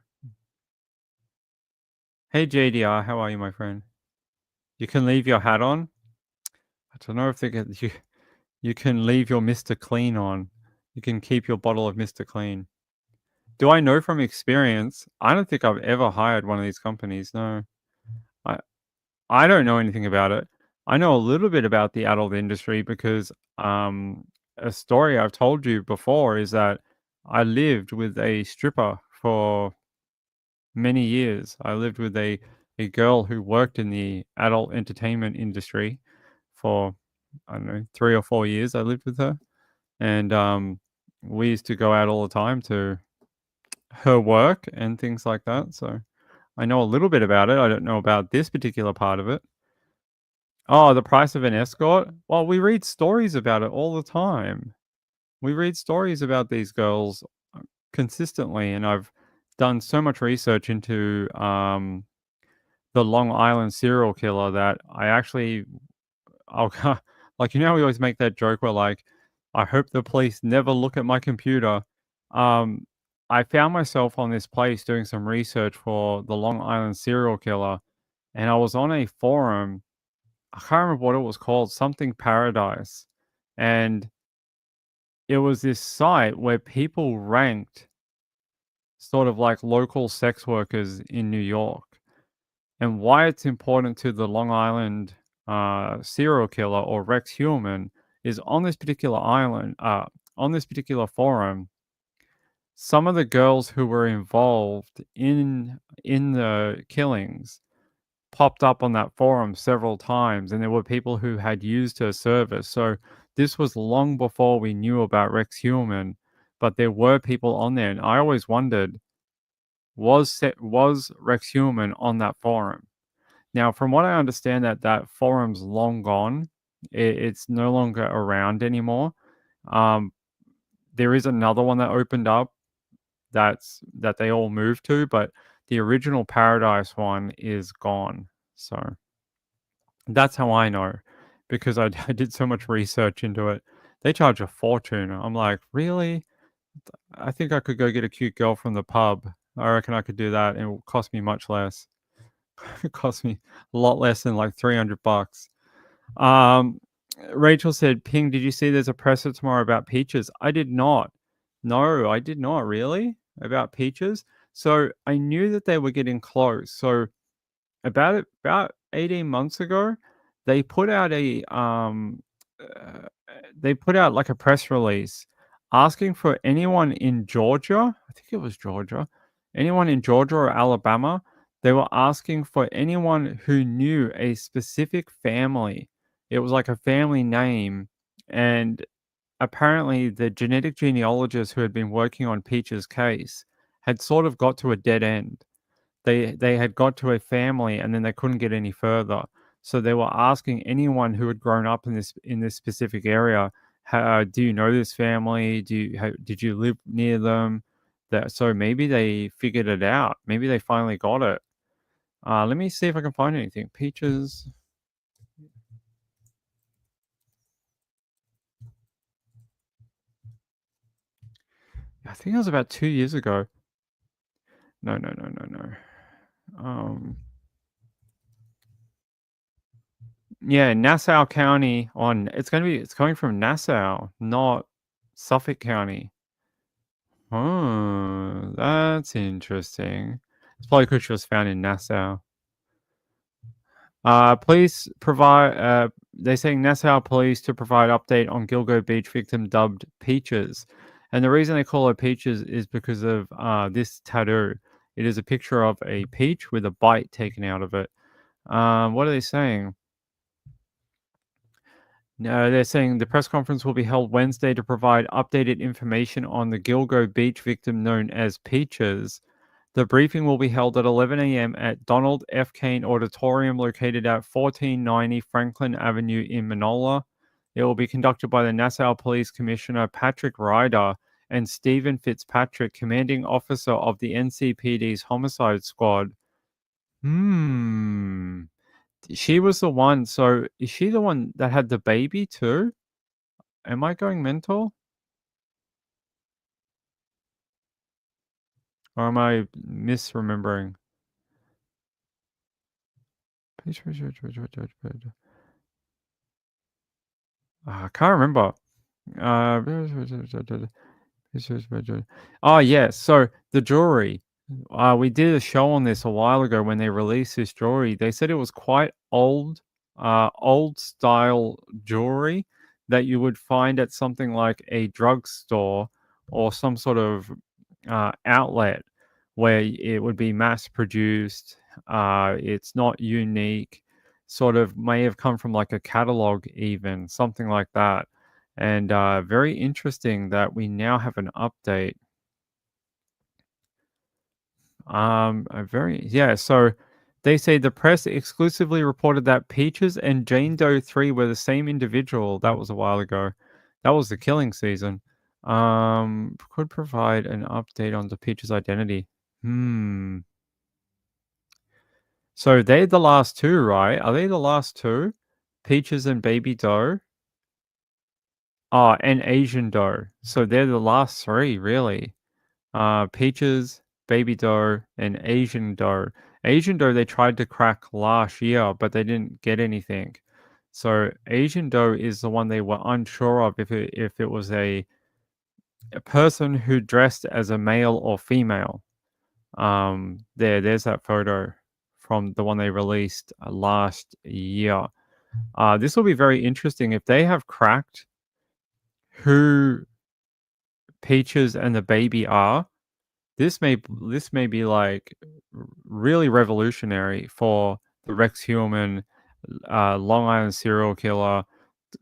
Hey, JDR, how are you, my friend? You can leave your hat on. I don't know if they get you. You can leave your Mr. Clean on. You can keep your bottle of Mr. Clean. Do I know from experience? I don't think I've ever hired one of these companies. No, I I don't know anything about it. I know a little bit about the adult industry because a story I've told you before is that I lived with a stripper for many years. I lived with a girl who worked in the adult entertainment industry for, I don't know, 3 or 4 years. I lived with her, and we used to go out all the time to her work and things like that. So I know a little bit about it. I don't know about this particular part of it. Oh, the price of an escort? Well, we read stories about it all the time. We read stories about these girls consistently, and I've done so much research into the Long Island serial killer that I actually, I'll like, you know, how we always make that joke where like, I hope the police never look at my computer. Um, I found myself on this place doing some research for the Long Island serial killer, and I was on a forum. I can't remember what it was called, something Paradise, and it was this site where people ranked sort of like local sex workers in New York. And why it's important to the Long Island serial killer or Rex Human is on this particular island, on this particular forum, some of the girls who were involved in the killings popped up on that forum several times, and there were people who had used her service. So this was long before we knew about Rex Human, but there were people on there, and I always wondered, was Rex Human on that forum? Now, from what I understand, that forum's long gone. It's no longer around anymore. Um, there is another one that opened up that they all moved to, but the original Paradise one is gone. So that's how I know, because I did so much research into it. They charge a fortune. I'm like, really? I think I could go get a cute girl from the pub. I reckon I could do that, and it will cost me much less. It cost me a lot less than like $300. Um, Rachel said, "Ping, did you see there's a presser tomorrow about peaches?" I did not. No, I did not really about peaches. So I knew that they were getting close. So about 18 months ago, they put out uh, they put out like a press release asking for anyone in Georgia, I think it was Georgia, anyone in Georgia or Alabama, they were asking for anyone who knew a specific family. It was like a family name, and apparently the genetic genealogist who had been working on Peach's case had sort of got to a dead end. They had got to a family, and then they couldn't get any further. So they were asking anyone who had grown up in this specific area, "Do you know this family? Did you live near them?" That so maybe they figured it out. Maybe they finally got it. Let me see if I can find anything. Peaches. I think it was about 2 years ago. No, no, no, no, no. Yeah, Nassau County on it's coming from Nassau, not Suffolk County. Oh, that's interesting. It's probably because she was found in Nassau. Police provide they're saying Nassau police to provide update on Gilgo Beach victim dubbed Peaches. And the reason they call her Peaches is because of this tattoo. It is a picture of a peach with a bite taken out of it. What are they saying? No, they're saying the press conference will be held Wednesday to provide updated information on the Gilgo Beach victim known as Peaches. The briefing will be held at 11 a.m. at Donald F. Kane Auditorium located at 1490 Franklin Avenue in Manola. It will be conducted by the Nassau Police Commissioner Patrick Ryder and Stephen Fitzpatrick, commanding officer of the NCPD's Homicide Squad. She was the one. So is she the one that had the baby too? Am I going mental? Or am I misremembering? I can't remember. Oh, yeah. So the jewelry. We did a show on this a while ago when they released this jewelry. They said it was quite old style jewelry that you would find at something like a drugstore or some sort of outlet where it would be mass produced. It's not unique. Sort of may have come from like a catalog, even something like that. And very interesting that we now have an update. So they say the press exclusively reported that Peaches and Jane Doe 3 were the same individual. That was a while ago. That was the killing season. Could provide an update on the Peaches' identity. So they're the last two, right? Are they the last two? Peaches and Baby Doe? Oh, and Asian Doe. So they're the last three, really. Peaches, Baby Doe, and Asian Doe. Asian Doe they tried to crack last year, but they didn't get anything. So Asian Doe is the one they were unsure of if it was a person who dressed as a male or female. There's that photo from the one they released last year. This will be very interesting if they have cracked who Peaches and the baby are. This may be like really revolutionary for the Rex Human, Long Island serial killer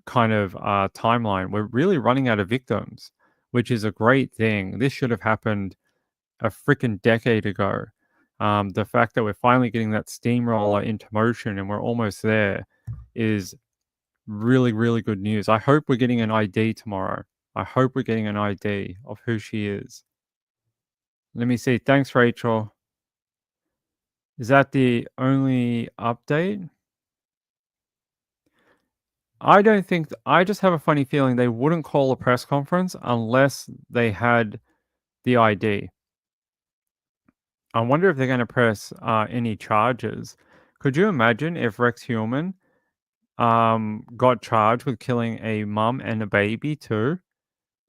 kind of timeline. We're really running out of victims, which is a great thing. This should have happened a freaking decade ago. The fact that we're finally getting that steamroller into motion and we're almost there is really, really good news. I hope we're getting an ID tomorrow. I hope we're getting an ID of who she is. Let me see. Thanks, Rachel. Is that the only update? I just have a funny feeling they wouldn't call a press conference unless they had the ID. I wonder if they're going to press any charges. Could you imagine if Rex Human got charged with killing a mum and a baby too?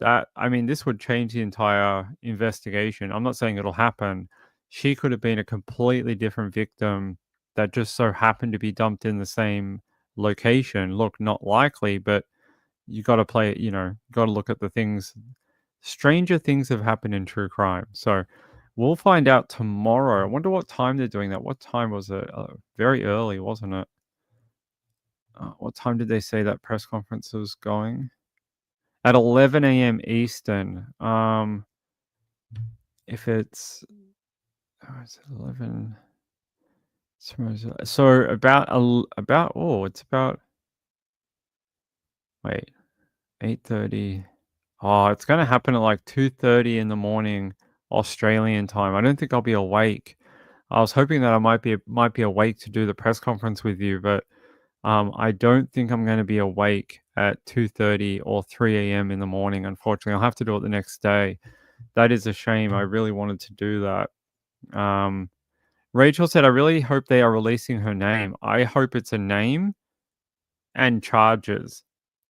This would change the entire investigation. I'm not saying it'll happen. She could have been a completely different victim that just so happened to be dumped in the same location. Look, not likely, but you got to play it, got to look at the things. Stranger things have happened in true crime. So we'll find out tomorrow. I wonder what time they're doing that. What time was it? Very early, wasn't it? What time did they say that press conference was going? At 11 a.m. Eastern. If it's, is it 11? So it's about, wait, 8:30. Oh, it's going to happen at like 2:30 in the morning Australian time. I don't think I'll be awake. I was hoping that I might be awake to do the press conference with you, but I don't think I'm going to be awake at 2:30 or 3 a.m. in the morning. Unfortunately, I'll have to do it the next day. That is a shame. I really wanted to do that. Rachel said, I really hope they are releasing her name. I hope it's a name and charges.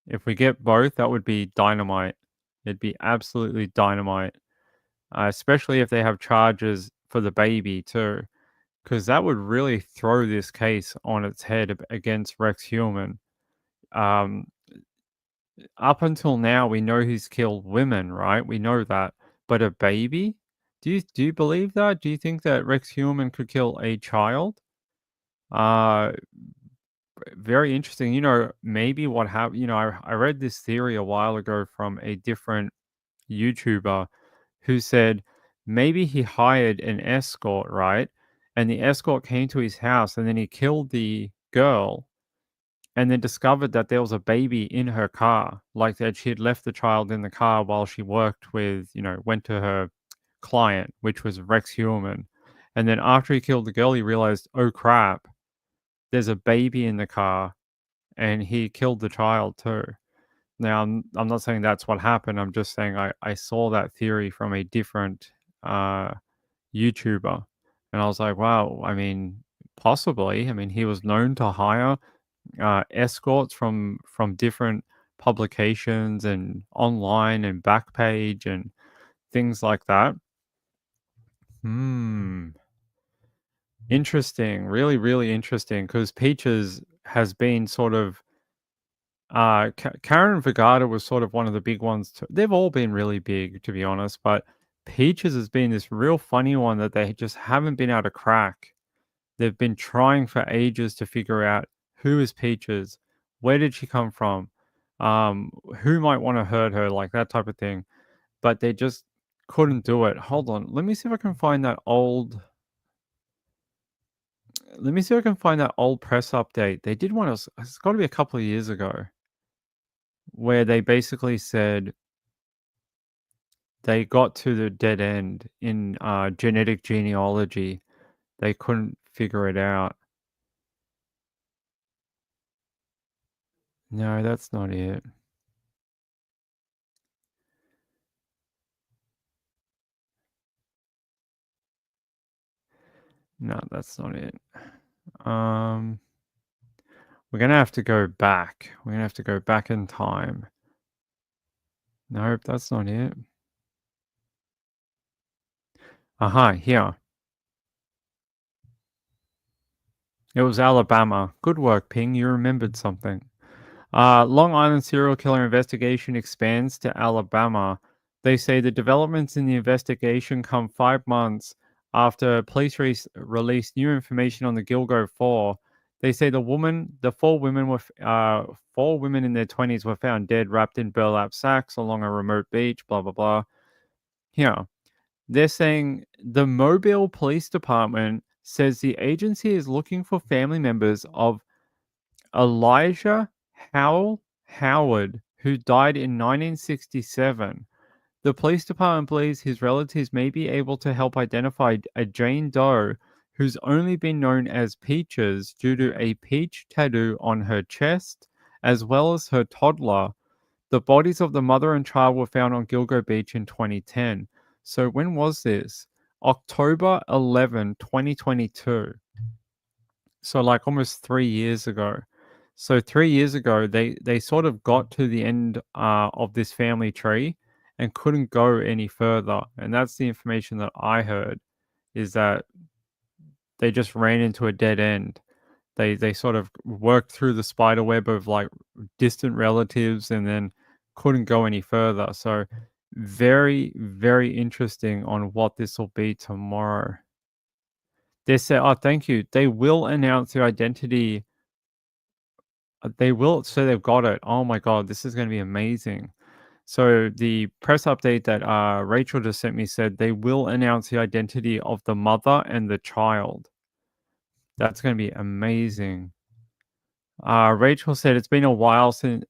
If we get both, that would be dynamite. It'd be absolutely dynamite. Especially if they have charges for the baby too. Because that would really throw this case on its head against Rex Human. Up until now, we know he's killed women, right? We know that. But a baby? Do you believe that? Do you think that Rex Human could kill a child? Very interesting. Maybe what happened, I read this theory a while ago from a different YouTuber who said maybe he hired an escort, right? And the escort came to his house and then he killed the girl and then discovered that there was a baby in her car, like that she had left the child in the car while she went to her client, which was Rex Human. And then after he killed the girl, he realized, oh crap, there's a baby in the car, and he killed the child too. Now, I'm not saying that's what happened. I'm just saying I saw that theory from a different YouTuber, and I was like, wow. Possibly. He was known to hire escorts from different publications and online and Backpage, and things like that. Interesting. Really, really interesting. Because Peaches has been sort of Karen Vergata was sort of one of the big ones. They've all been really big, to be honest, but Peaches has been this real funny one that they just haven't been able to crack. They've been trying for ages to figure out who is Peaches, where did she come from, who might want to hurt her, like that type of thing. But they just couldn't do it. Hold on, let me see if I can find that old. Let me see if I can find that old press update. They did one. It's got to be a couple of years ago, where they basically said they got to the dead end in genetic genealogy. They couldn't figure it out. No, that's not it. No, that's not it. We're gonna have to go back. We're gonna have to go back in time. Nope, that's not it. Aha, here. It was Alabama. Good work, Ping. You remembered something. Long Island serial killer investigation expands to Alabama. They say the developments in the investigation come 5 months after police released new information on the Gilgo Four. They say the four women in their 20s were found dead, wrapped in burlap sacks along a remote beach. Blah blah blah. Here, they're saying the Mobile Police Department says the agency is looking for family members of Elijah Howard, who died in 1967. The police department believes his relatives may be able to help identify a Jane Doe who's only been known as Peaches due to a peach tattoo on her chest, as well as her toddler. The bodies of the mother and child were found on Gilgo Beach in 2010. So when was this? October 11, 2022. So like almost 3 years ago. So 3 years ago, they sort of got to the end of this family tree and couldn't go any further. And that's the information that I heard, is that they just ran into a dead end. They sort of worked through the spider web of like distant relatives and then couldn't go any further. So very, very interesting on what this will be tomorrow. They said, oh, thank you. They will announce the identity. They will. So they've got it. Oh my God, this is going to be amazing. So the press update that Rachel just sent me said they will announce the identity of the mother and the child. That's going to be amazing. Rachel said it's been a while since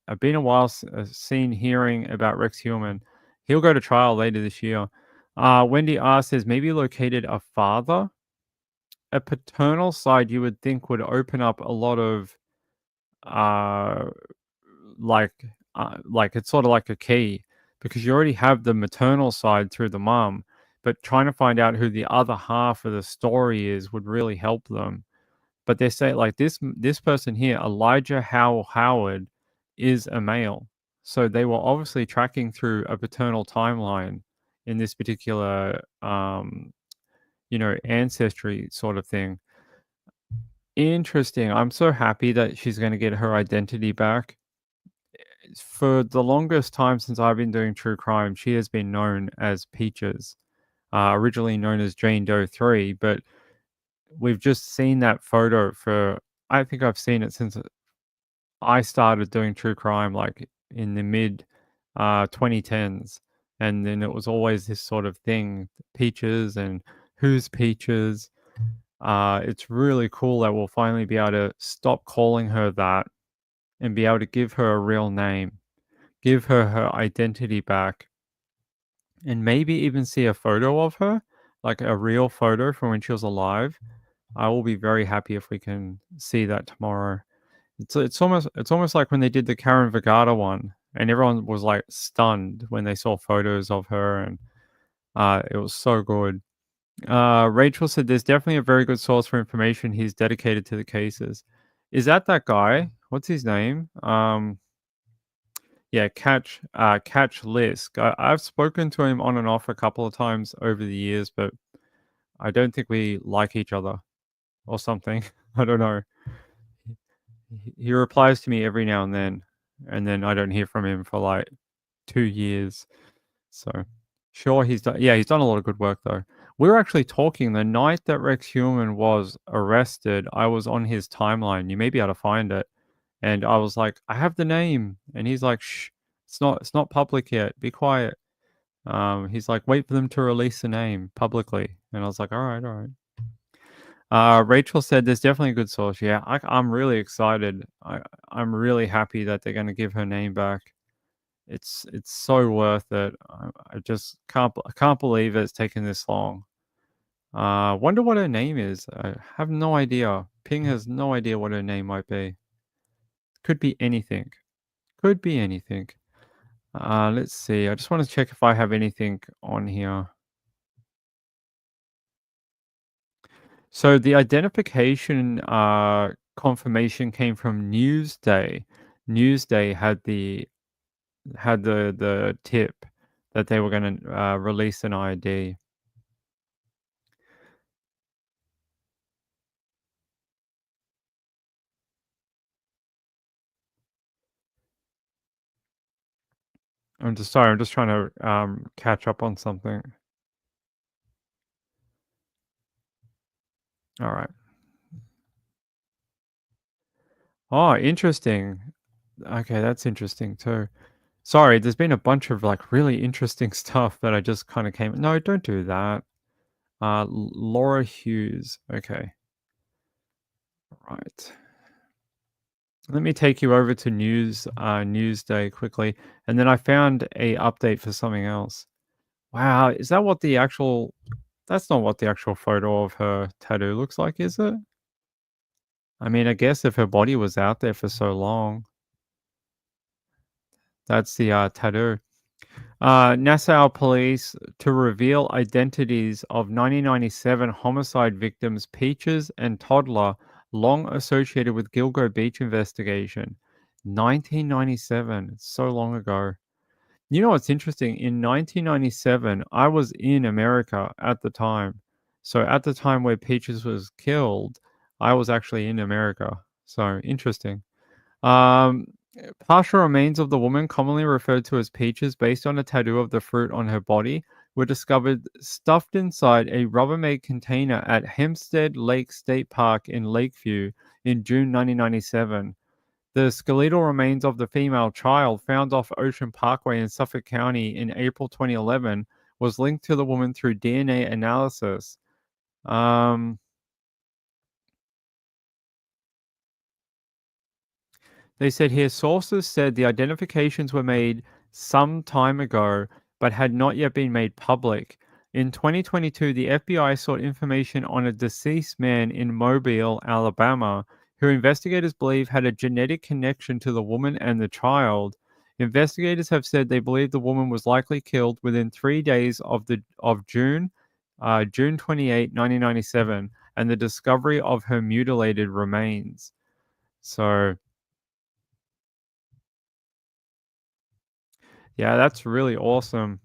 seen hearing about Rex Heumann. He'll go to trial later this year. Wendy R says maybe located a father. A paternal side you would think would open up a lot of like it's sort of like a key, because you already have the maternal side through the mom, but trying to find out who the other half of the story is would really help them. But they say like this person here, Elijah Howard, is a male. So they were obviously tracking through a paternal timeline in this particular ancestry sort of thing. Interesting. I'm so happy that she's going to get her identity back. For the longest time since I've been doing true crime, she has been known as Peaches, originally known as Jane Doe 3, but we've just seen that photo I think I've seen it since I started doing true crime, like in the mid 2010s. And then it was always this sort of thing, Peaches and who's Peaches. It's really cool that we'll finally be able to stop calling her that and be able to give her a real name, give her her identity back, and maybe even see a photo of her, like a real photo from when she was alive. I will be very happy if we can see that tomorrow. It's almost like when they did the Karen Vergata one, and everyone was like stunned when they saw photos of her, and it was so good. Rachel said there's definitely a very good source for information. He's dedicated to the cases. Is that guy? What's his name? Yeah, Catch Lisk. I've spoken to him on and off a couple of times over the years, but I don't think we like each other or something. I don't know. He replies to me every now and then I don't hear from him for like 2 years. So, sure, he's done a lot of good work though. We were actually talking the night that Rex Human was arrested. I was on his timeline. You may be able to find it, and I was like, "I have the name," and he's like, "Shh, it's not public yet. Be quiet." He's like, "Wait for them to release the name publicly," and I was like, "All right, all right." Rachel said, "There's definitely a good source." Yeah, I'm really excited. I'm really happy that they're going to give her name back. It's so worth it. I just can't believe it's taken this long. Wonder what her name is. I have no idea. Ping has no idea what her name might be. Could be anything. Could be anything. Let's see. I just want to check if I have anything on here. So the identification confirmation came from Newsday. Newsday had the tip that they were going to release an ID. I'm just sorry. I'm just trying to catch up on something. All right. Oh, interesting. Okay, that's interesting too. Sorry, there's been a bunch of like really interesting stuff that I just kind of came. No, don't do that. Laura Hughes. Okay. Right. Let me take you over to Newsday quickly, and then I found a update for something else. Wow, is that what the actual? That's not what the actual photo of her tattoo looks like, is it? I mean, I guess if her body was out there for so long, that's the tattoo. Nassau police to reveal identities of 1997 homicide victims Peaches and Toddler, long associated with Gilgo Beach investigation. 1997, it's so long ago. You know what's interesting? In 1997, I was in America at the time. So at the time where Peaches was killed, I was actually in America. So interesting. Um, Partial remains of the woman, commonly referred to as Peaches, based on a tattoo of the fruit on her body, were discovered stuffed inside a Rubbermaid container at Hempstead Lake State Park in Lakeview in June 1997. The skeletal remains of the female child found off Ocean Parkway in Suffolk County in April 2011 was linked to the woman through DNA analysis. Um, They said here sources said the identifications were made some time ago, but had not yet been made public. In 2022, the FBI sought information on a deceased man in Mobile, Alabama, who investigators believe had a genetic connection to the woman and the child. Investigators have said they believe the woman was likely killed within 3 days of June 28, 1997, and the discovery of her mutilated remains. So yeah, that's really awesome.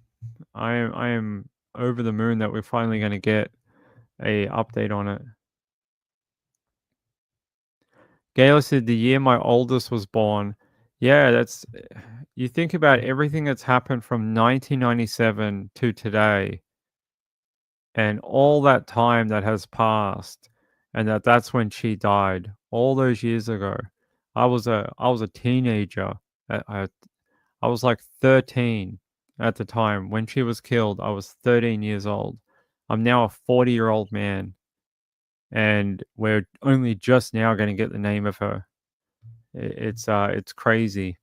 I am over the moon that we're finally going to get a update on it. Gail said the year my oldest was born. Yeah, that's you think about everything that's happened from 1997 to today and all that time that has passed and that's when she died all those years ago. I was a teenager. I, I was like 13 at the time. When she was killed, I was 13 years old. I'm now a 40-year-old man, and we're only just now going to get the name of her. It's crazy.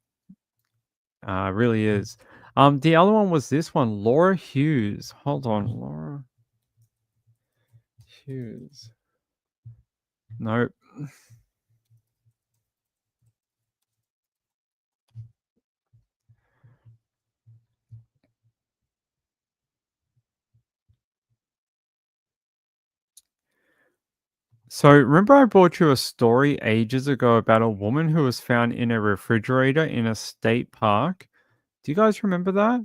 Really is. The other one was this one, Laura Hughes. Hold on, Laura Hughes. Nope. So remember I brought you a story ages ago about a woman who was found in a refrigerator in a state park? Do you guys remember that?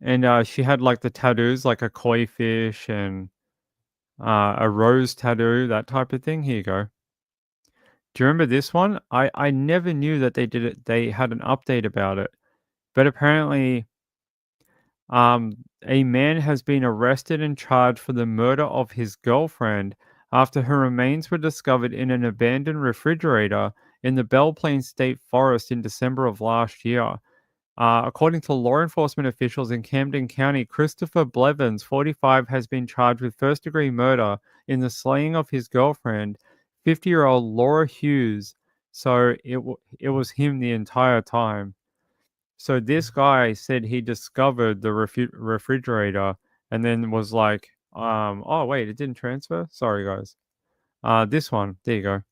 And she had like the tattoos, like a koi fish and a rose tattoo, that type of thing. Here you go. Do you remember this one? I never knew that they did it. They had an update about it, but apparently, a man has been arrested and charged for the murder of his girlfriend after her remains were discovered in an abandoned refrigerator in the Belle Plaine State Forest in December of last year. According to law enforcement officials in Camden County, Christopher Blevins, 45, has been charged with first-degree murder in the slaying of his girlfriend, 50-year-old Laura Hughes. So it was him the entire time. So this guy said he discovered the refrigerator and then was like, oh wait, it didn't transfer. Sorry guys. This one, there you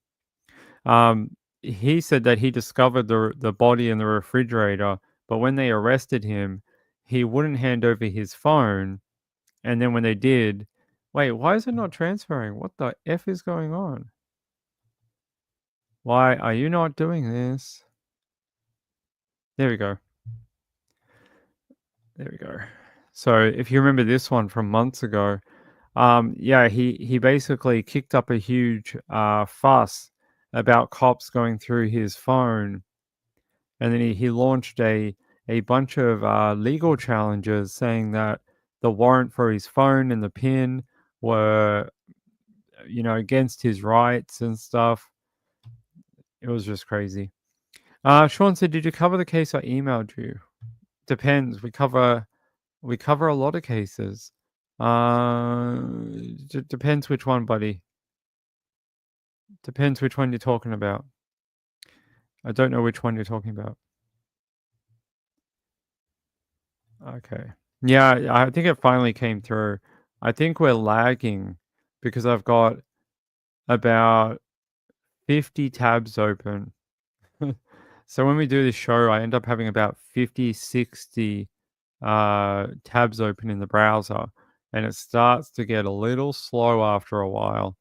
go. He said that he discovered the body in the refrigerator, but when they arrested him, he wouldn't hand over his phone. And then when they did, wait, why is it not transferring? What the F is going on? Why are you not doing this? There we go. There we go. So if you remember this one from months ago, yeah, he basically kicked up a huge fuss about cops going through his phone, and then he launched a bunch of legal challenges saying that the warrant for his phone and the PIN were, against his rights and stuff. It was just crazy. Sean said, "Did you cover the case I emailed you?" Depends. We cover a lot of cases. Depends which one, buddy. Depends which one you're talking about. I don't know which one you're talking about. Okay. Yeah, I think it finally came through. I think we're lagging because I've got about 50 tabs open. So when we do this show, I end up having about 50, 60 tabs open in the browser, and it starts to get a little slow after a while.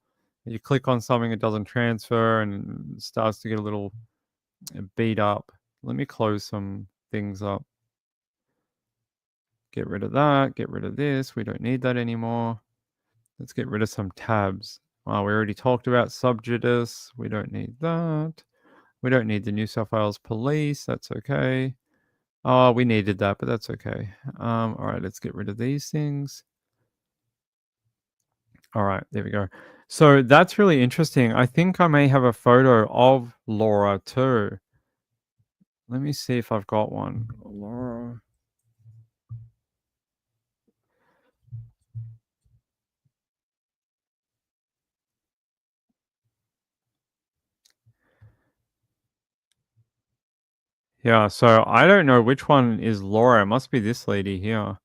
You click on something, it doesn't transfer, and it starts to get a little beat up. Let me close some things up. Get rid of that. Get rid of this. We don't need that anymore. Let's get rid of some tabs. We already talked about Subjudice. We don't need that. We don't need the New South Wales Police. That's okay. Oh, we needed that, but that's okay. All right, let's get rid of these things. All right, there we go. So that's really interesting. I think I may have a photo of Laura too. Let me see if I've got one. Laura. Yeah, so I don't know which one is Laura. It must be this lady here.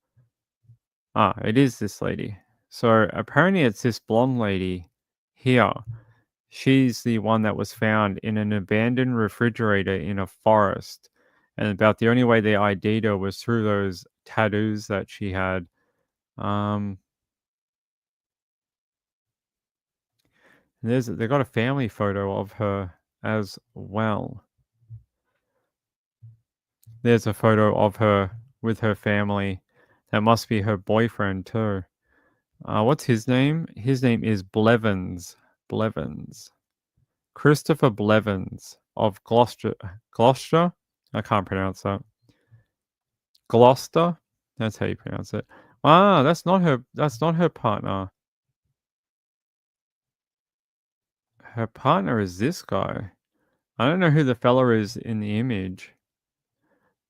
It is this lady. So apparently it's this blonde lady here. She's the one that was found in an abandoned refrigerator in a forest. And about the only way they ID'd her was through those tattoos that she had. They got a family photo of her as well. There's a photo of her with her family. That must be her boyfriend too. What's his name? His name is Blevins. Blevins. Christopher Blevins of Gloucester. Gloucester? I can't pronounce that. Gloucester? That's how you pronounce it. That's not her. That's not her partner. Her partner is this guy. I don't know who the fella is in the image.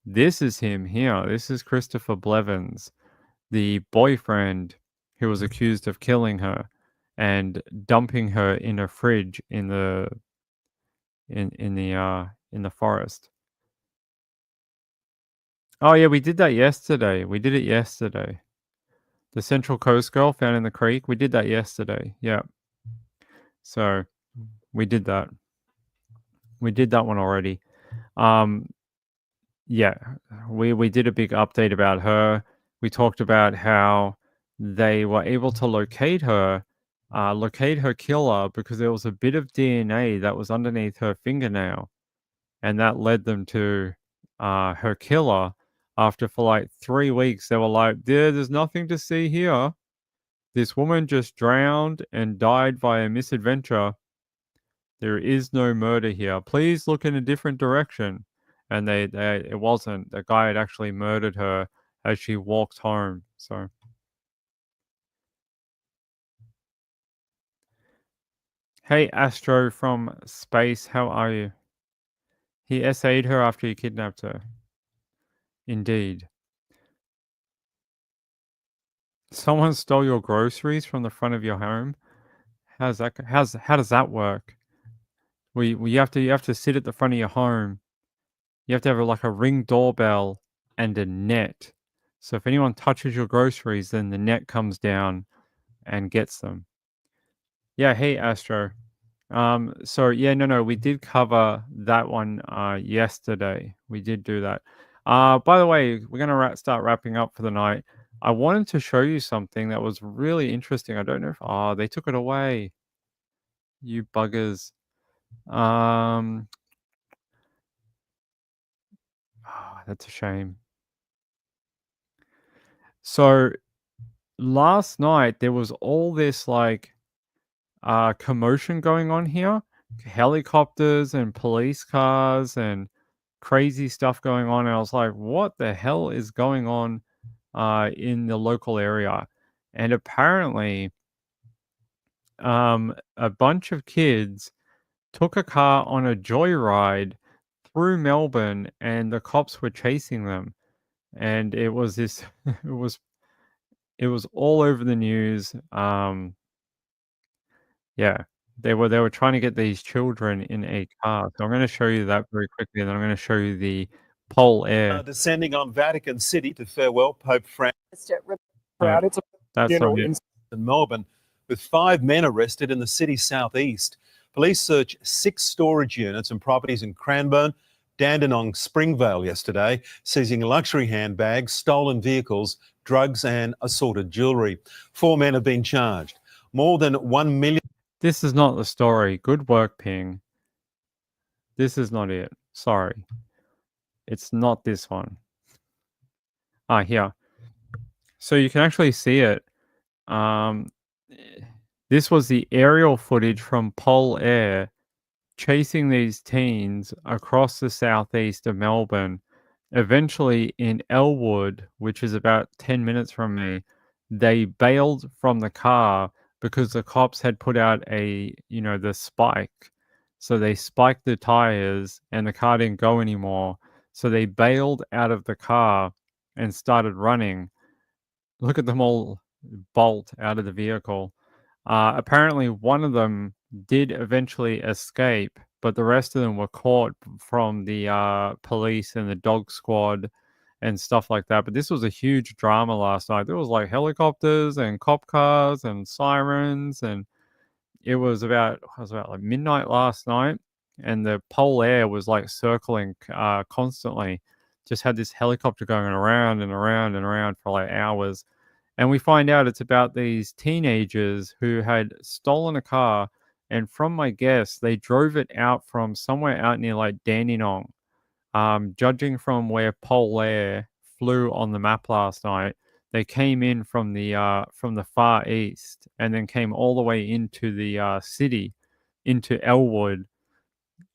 This is him here. This is Christopher Blevins, the boyfriend who was accused of killing her and dumping her in a fridge in the forest. Oh yeah, we did that yesterday. We did it yesterday. The Central Coast girl found in the creek. We did that yesterday. Yeah. So we did that. We did that one already. Yeah, we did a big update about her. We talked about how they were able to locate her killer because there was a bit of DNA that was underneath her fingernail, and that led them to her killer, after for like 3 weeks they were like, there's nothing to see here. This woman just drowned and died via misadventure. There is no murder here. Please look in a different direction. And it wasn't. The guy had actually murdered her as she walked home. So hey Astro from space, how are you? He SA'd her after he kidnapped her. Indeed. Someone stole your groceries from the front of your home? How does that work? You have to sit at the front of your home. You have to have like a Ring doorbell and a net. So if anyone touches your groceries, then the net comes down and gets them. Yeah, hey Astro. So yeah, no, we did cover that one yesterday. We did do that. By the way, we're gonna start wrapping up for the night. I wanted to show you something that was really interesting. I don't know if they took it away. You buggers. That's a shame. So last night there was all this like commotion going on here. Helicopters and police cars and crazy stuff going on. And I was like, what the hell is going on in the local area? And apparently, a bunch of kids took a car on a joyride through Melbourne and the cops were chasing them. And it was this, it was all over the news. Yeah, they were trying to get these children in a car. So I'm gonna show you that very quickly, and then I'm gonna show you the Pole Air. Descending on Vatican City to farewell Pope Francis. It's a That's funeral not it. In Melbourne, with 5 men arrested in the city's southeast. Police searched 6 storage units and properties in Cranbourne, Dandenong, Springvale yesterday, seizing luxury handbags, stolen vehicles, drugs and assorted jewellery. 4 men have been charged. More than 1 million. This is not the story. Good work, Ping. This is not it. Sorry. It's not this one. Here. So you can actually see it. This was the aerial footage from Pole Air chasing these teens across the southeast of Melbourne. Eventually, in Elwood, which is about 10 minutes from me, they bailed from the car because the cops had put out the spike. So they spiked the tires and the car didn't go anymore. So they bailed out of the car and started running. Look at them all bolt out of the vehicle. Apparently, one of them did eventually escape, but the rest of them were caught from the police and the dog squad and stuff like that. But this was a huge drama last night. There was like helicopters and cop cars and sirens, and it was about like midnight last night, and the Pole Air was like circling constantly. Just had this helicopter going around and around and around for like hours. And we find out it's about these teenagers who had stolen a car. And from my guess, they drove it out from somewhere out near like Dandenong. Judging from where Pole Air flew on the map last night, they came in from the far east and then came all the way into the city, into Elwood.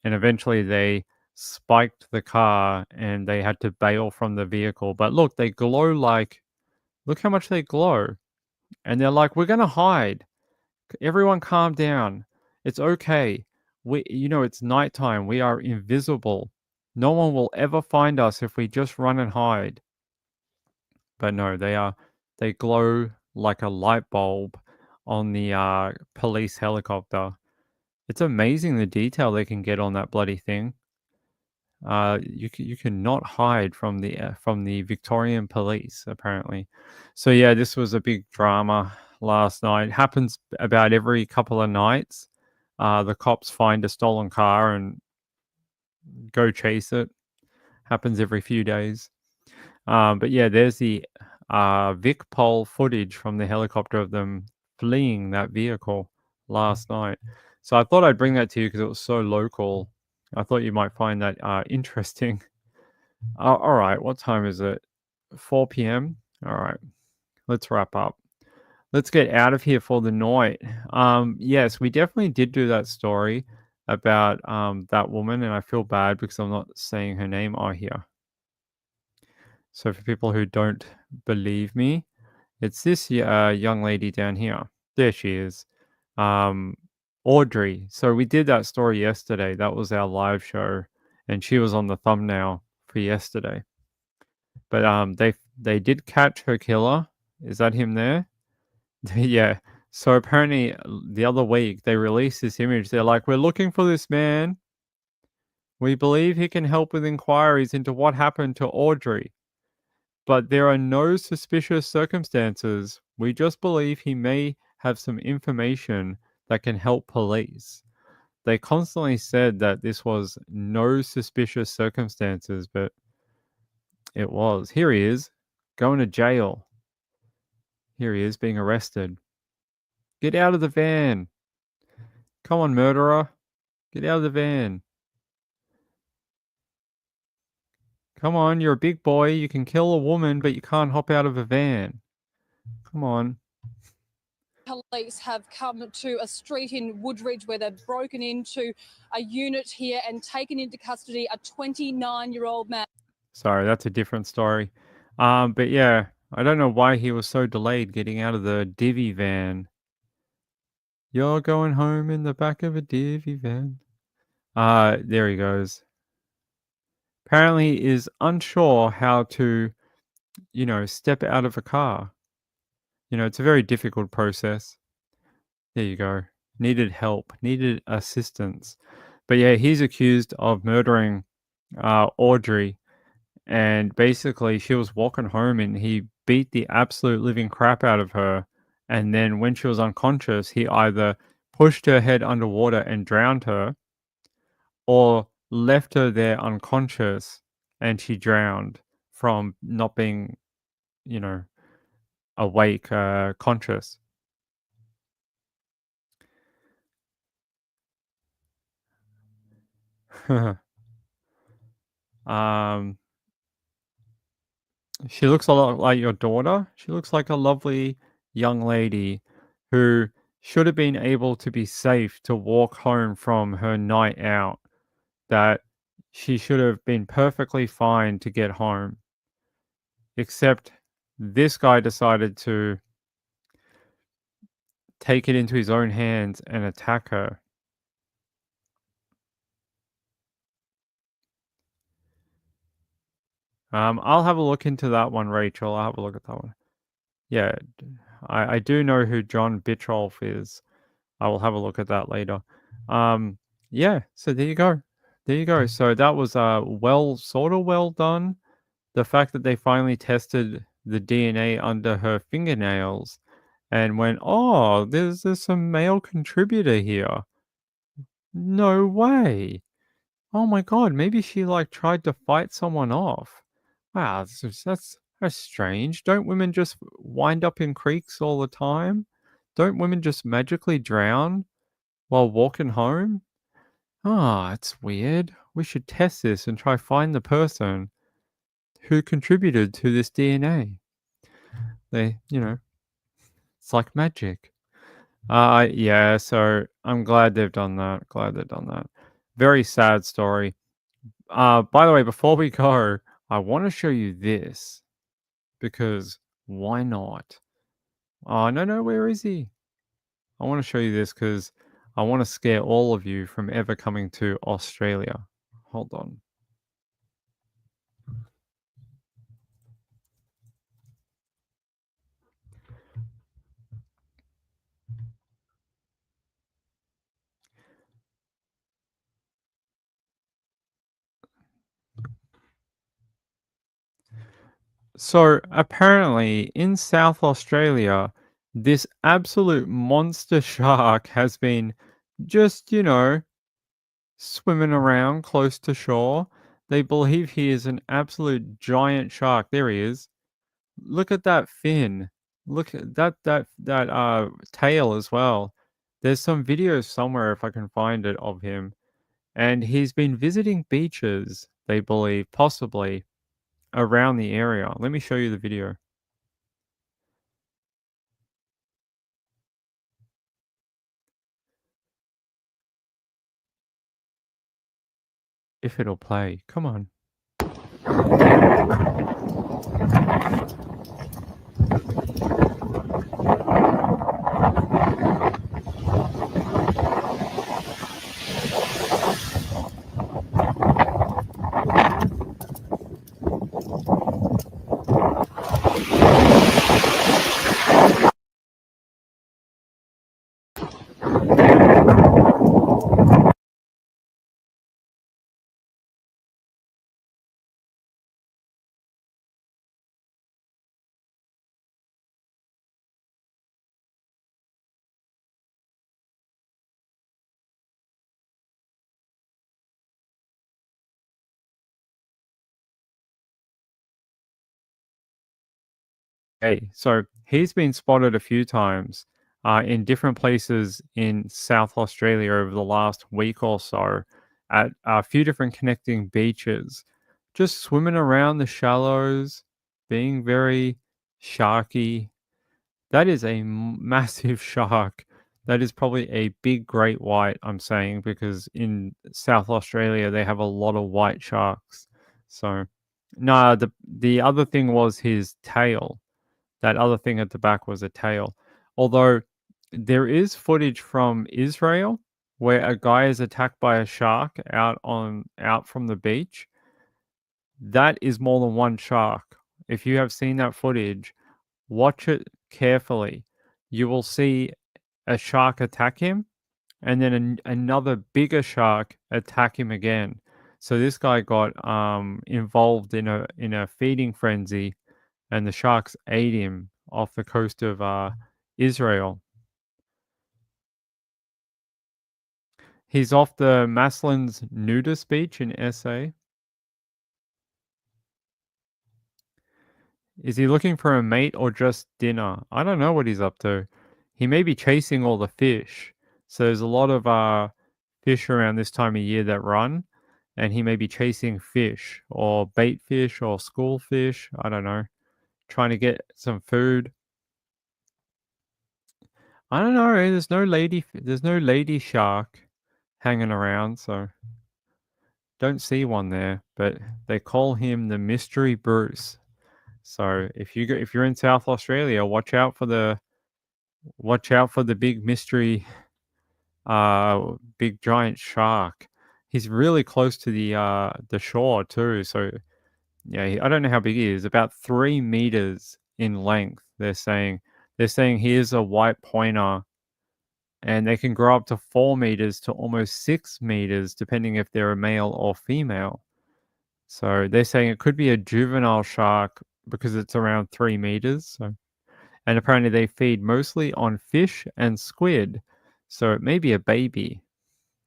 And eventually they spiked the car and they had to bail from the vehicle. But look, they glow like... Look how much they glow. And they're like, we're going to hide. Everyone calm down. It's okay. It's nighttime. We are invisible. No one will ever find us if we just run and hide. But no, they glow like a light bulb on the police helicopter. It's amazing the detail they can get on that bloody thing. You cannot hide from the Victorian police, apparently. So yeah, this was a big drama last night. It happens about every couple of nights. The cops find a stolen car and go chase it. Happens every few days. But yeah, there's the Vic Pol footage from the helicopter of them fleeing that vehicle last night. So I thought I'd bring that to you because it was so local. I thought you might find that interesting. All right, what time is it? 4 p.m. All right, let's wrap up. Let's get out of here for the night. Yes, we definitely did do that story about that woman, and I feel bad because I'm not saying her name on here. So for people who don't believe me, it's this young lady down here. There she is. Um, Audrey. So we did that story yesterday. That was our live show, and she was on the thumbnail for yesterday. But they did catch her killer. Is that him there? Yeah. So apparently the other week they released this image. They're like, "We're looking for this man. We believe he can help with inquiries into what happened to Audrey. But there are no suspicious circumstances. We just believe he may have some information that can help police." They constantly said that this was no suspicious circumstances, but it was. Here he is, going to jail. Here he is, being arrested. Get out of the van. Come on, murderer. Get out of the van. Come on, you're a big boy. You can kill a woman, but you can't hop out of a van. Come on. Police have come to a street in Woodridge where they've broken into a unit here and taken into custody a 29-year-old man. Sorry, that's a different story. But yeah, I don't know why he was so delayed getting out of the divvy van. You're going home in the back of a divvy van. There he goes. Apparently is unsure how to, step out of a car. It's a very difficult process. There you go. Needed help, needed assistance. But yeah, he's accused of murdering Audrey. And basically, she was walking home and he beat the absolute living crap out of her. And then when she was unconscious, he either pushed her head underwater and drowned her or left her there unconscious and she drowned from not being, you know, awake, conscious. um, she looks a lot like your daughter. She looks like a lovely young lady who should have been able to be safe to walk home from her night out. That she should have been perfectly fine to get home. Except this guy decided to take it into his own hands and attack her. I'll have a look into that one, Rachel. I'll have a look at that one. Yeah, I do know who John Bittrolf is. I will have a look at that later. Yeah, so there you go. There you go. So that was sort of well done. The fact that they finally tested the DNA under her fingernails and went, oh, there's some male contributor here. No way. Oh my god, maybe she like tried to fight someone off. Wow, that's strange. Don't women just wind up in creeks all the time? Don't women just magically drown while walking home? Ah, it's weird. We should test this and try find the person who contributed to this DNA. It's like magic. Yeah, so I'm glad they've done that. Glad they've done that. Very sad story. By the way, before we go, I want to show you this because why not? Oh, no, where is he? I want to show you this because I want to scare all of you from ever coming to Australia. Hold on. So apparently in South Australia, this absolute monster shark has been just, swimming around close to shore. They believe he is an absolute giant shark. There he is. Look at that fin. Look at that tail as well. There's some videos somewhere if I can find it of him. And he's been visiting beaches, they believe, possibly. around the area. Let me show you the video. If it'll play. Come on. Hey, so he's been spotted a few times in different places in South Australia over the last week or so at a few different connecting beaches, just swimming around the shallows, being very sharky. That is a massive shark. That is probably a big great white, I'm saying, because in South Australia they have a lot of white sharks. So, no, the other thing was his tail. That other thing at the back was a tail. Although there is footage from Israel where a guy is attacked by a shark out from the beach. That is more than one shark. If you have seen that footage, watch it carefully. You will see a shark attack him and then another bigger shark attack him again. So this guy got involved in a feeding frenzy and the sharks ate him off the coast of Israel. He's off the Maslins nudist beach in SA. Is he looking for a mate or just dinner? I don't know what he's up to. He may be chasing all the fish. So there's a lot of fish around this time of year that run, and he may be chasing fish or bait fish or school fish. I don't know. Trying to get some food. I don't know. There's no lady shark hanging around, so don't see one there. But they call him the Mystery Bruce. So if you're in South Australia, watch out for the big mystery, big giant shark. He's really close to the shore too. So yeah, I don't know how big he is. About 3 meters in length. They're saying he is a white pointer, and they can grow up to 4 meters to almost 6 meters, depending if they're a male or female. So they're saying it could be a juvenile shark because it's around 3 meters. So, and apparently they feed mostly on fish and squid. So it may be a baby.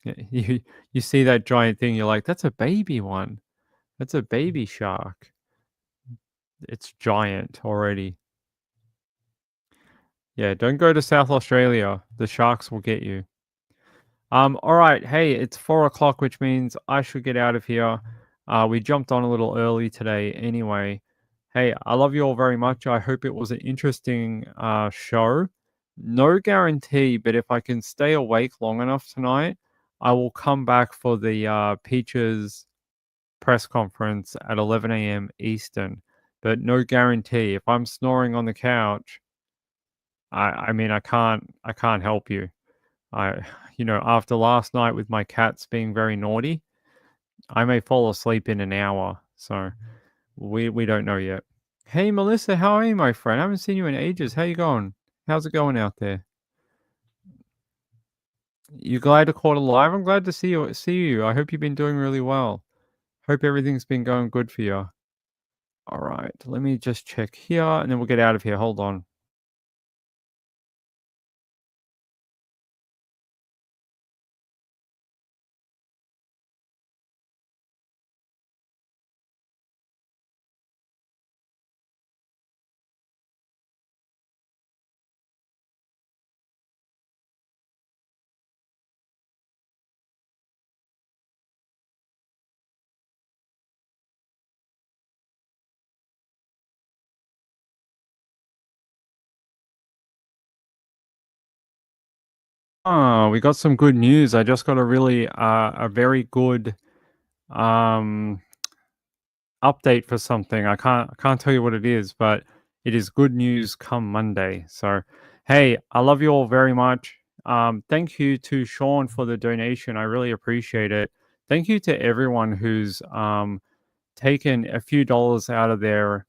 You see that giant thing, you're like, that's a baby one. That's a baby shark. It's giant already. Yeah, don't go to South Australia. The sharks will get you. All right. Hey, it's 4 o'clock, which means I should get out of here. We jumped on a little early today anyway. Hey, I love you all very much. I hope it was an interesting show. No guarantee, but if I can stay awake long enough tonight, I will come back for the Peaches press conference at 11 a.m. Eastern. But no guarantee. If I'm snoring on the couch, I mean I can't help you. After last night with my cats being very naughty, I may fall asleep in an hour. So we don't know yet. Hey Melissa, how are you, my friend? I haven't seen you in ages. How you going? How's it going out there? You glad to caught alive? I'm glad to see you. I hope you've been doing really well. Hope everything's been going good for you. All right, let me just check here and then we'll get out of here. Hold on. Oh, we got some good news. I just got a really a very good um update for something. I can't tell you what it is, but it is good news come Monday. So, hey, I love you all very much. Thank you to Sean for the donation. I really appreciate it. Thank you to everyone who's taken a few dollars out of their,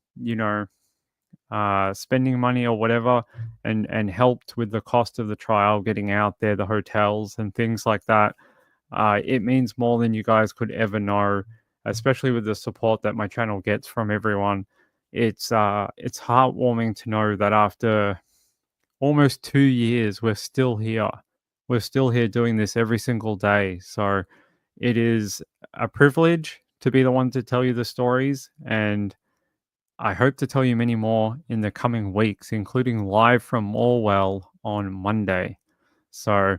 spending money or whatever, and helped with the cost of the trial, getting out there, the hotels and things like that. It means more than you guys could ever know, especially with the support that my channel gets from everyone. It's heartwarming to know that after almost 2 years, we're still here. We're still here doing this every single day. So it is a privilege to be the one to tell you the stories, and I hope to tell you many more in the coming weeks, including live from Orwell on Monday. So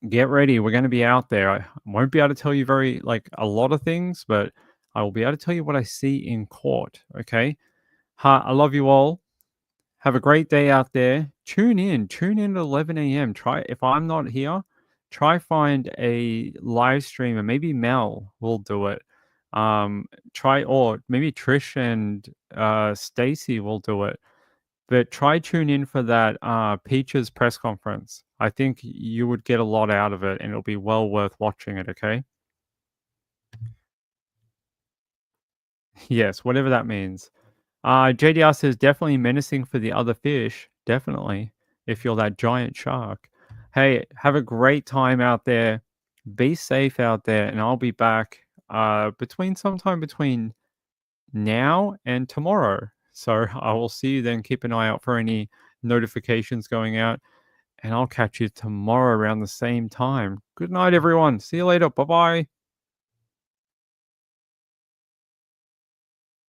get ready. We're going to be out there. I won't be able to tell you a lot of things, but I will be able to tell you what I see in court. Okay. I love you all. Have a great day out there. Tune in at 11 a.m. Try, if I'm not here, try find a live stream, and maybe Mel will do it. Try, or maybe Trish and Stacy will do it. But try tune in for that Peaches press conference. I think you would get a lot out of it, and it'll be well worth watching it, okay? Yes, whatever that means. JDR says definitely menacing for the other fish. Definitely. If you're that giant shark. Hey, have a great time out there. Be safe out there, and I'll be back sometime between now and tomorrow. So I will see you then. Keep an eye out for any notifications going out, and I'll catch you tomorrow around the same time. Good night, everyone. See you later. Bye bye.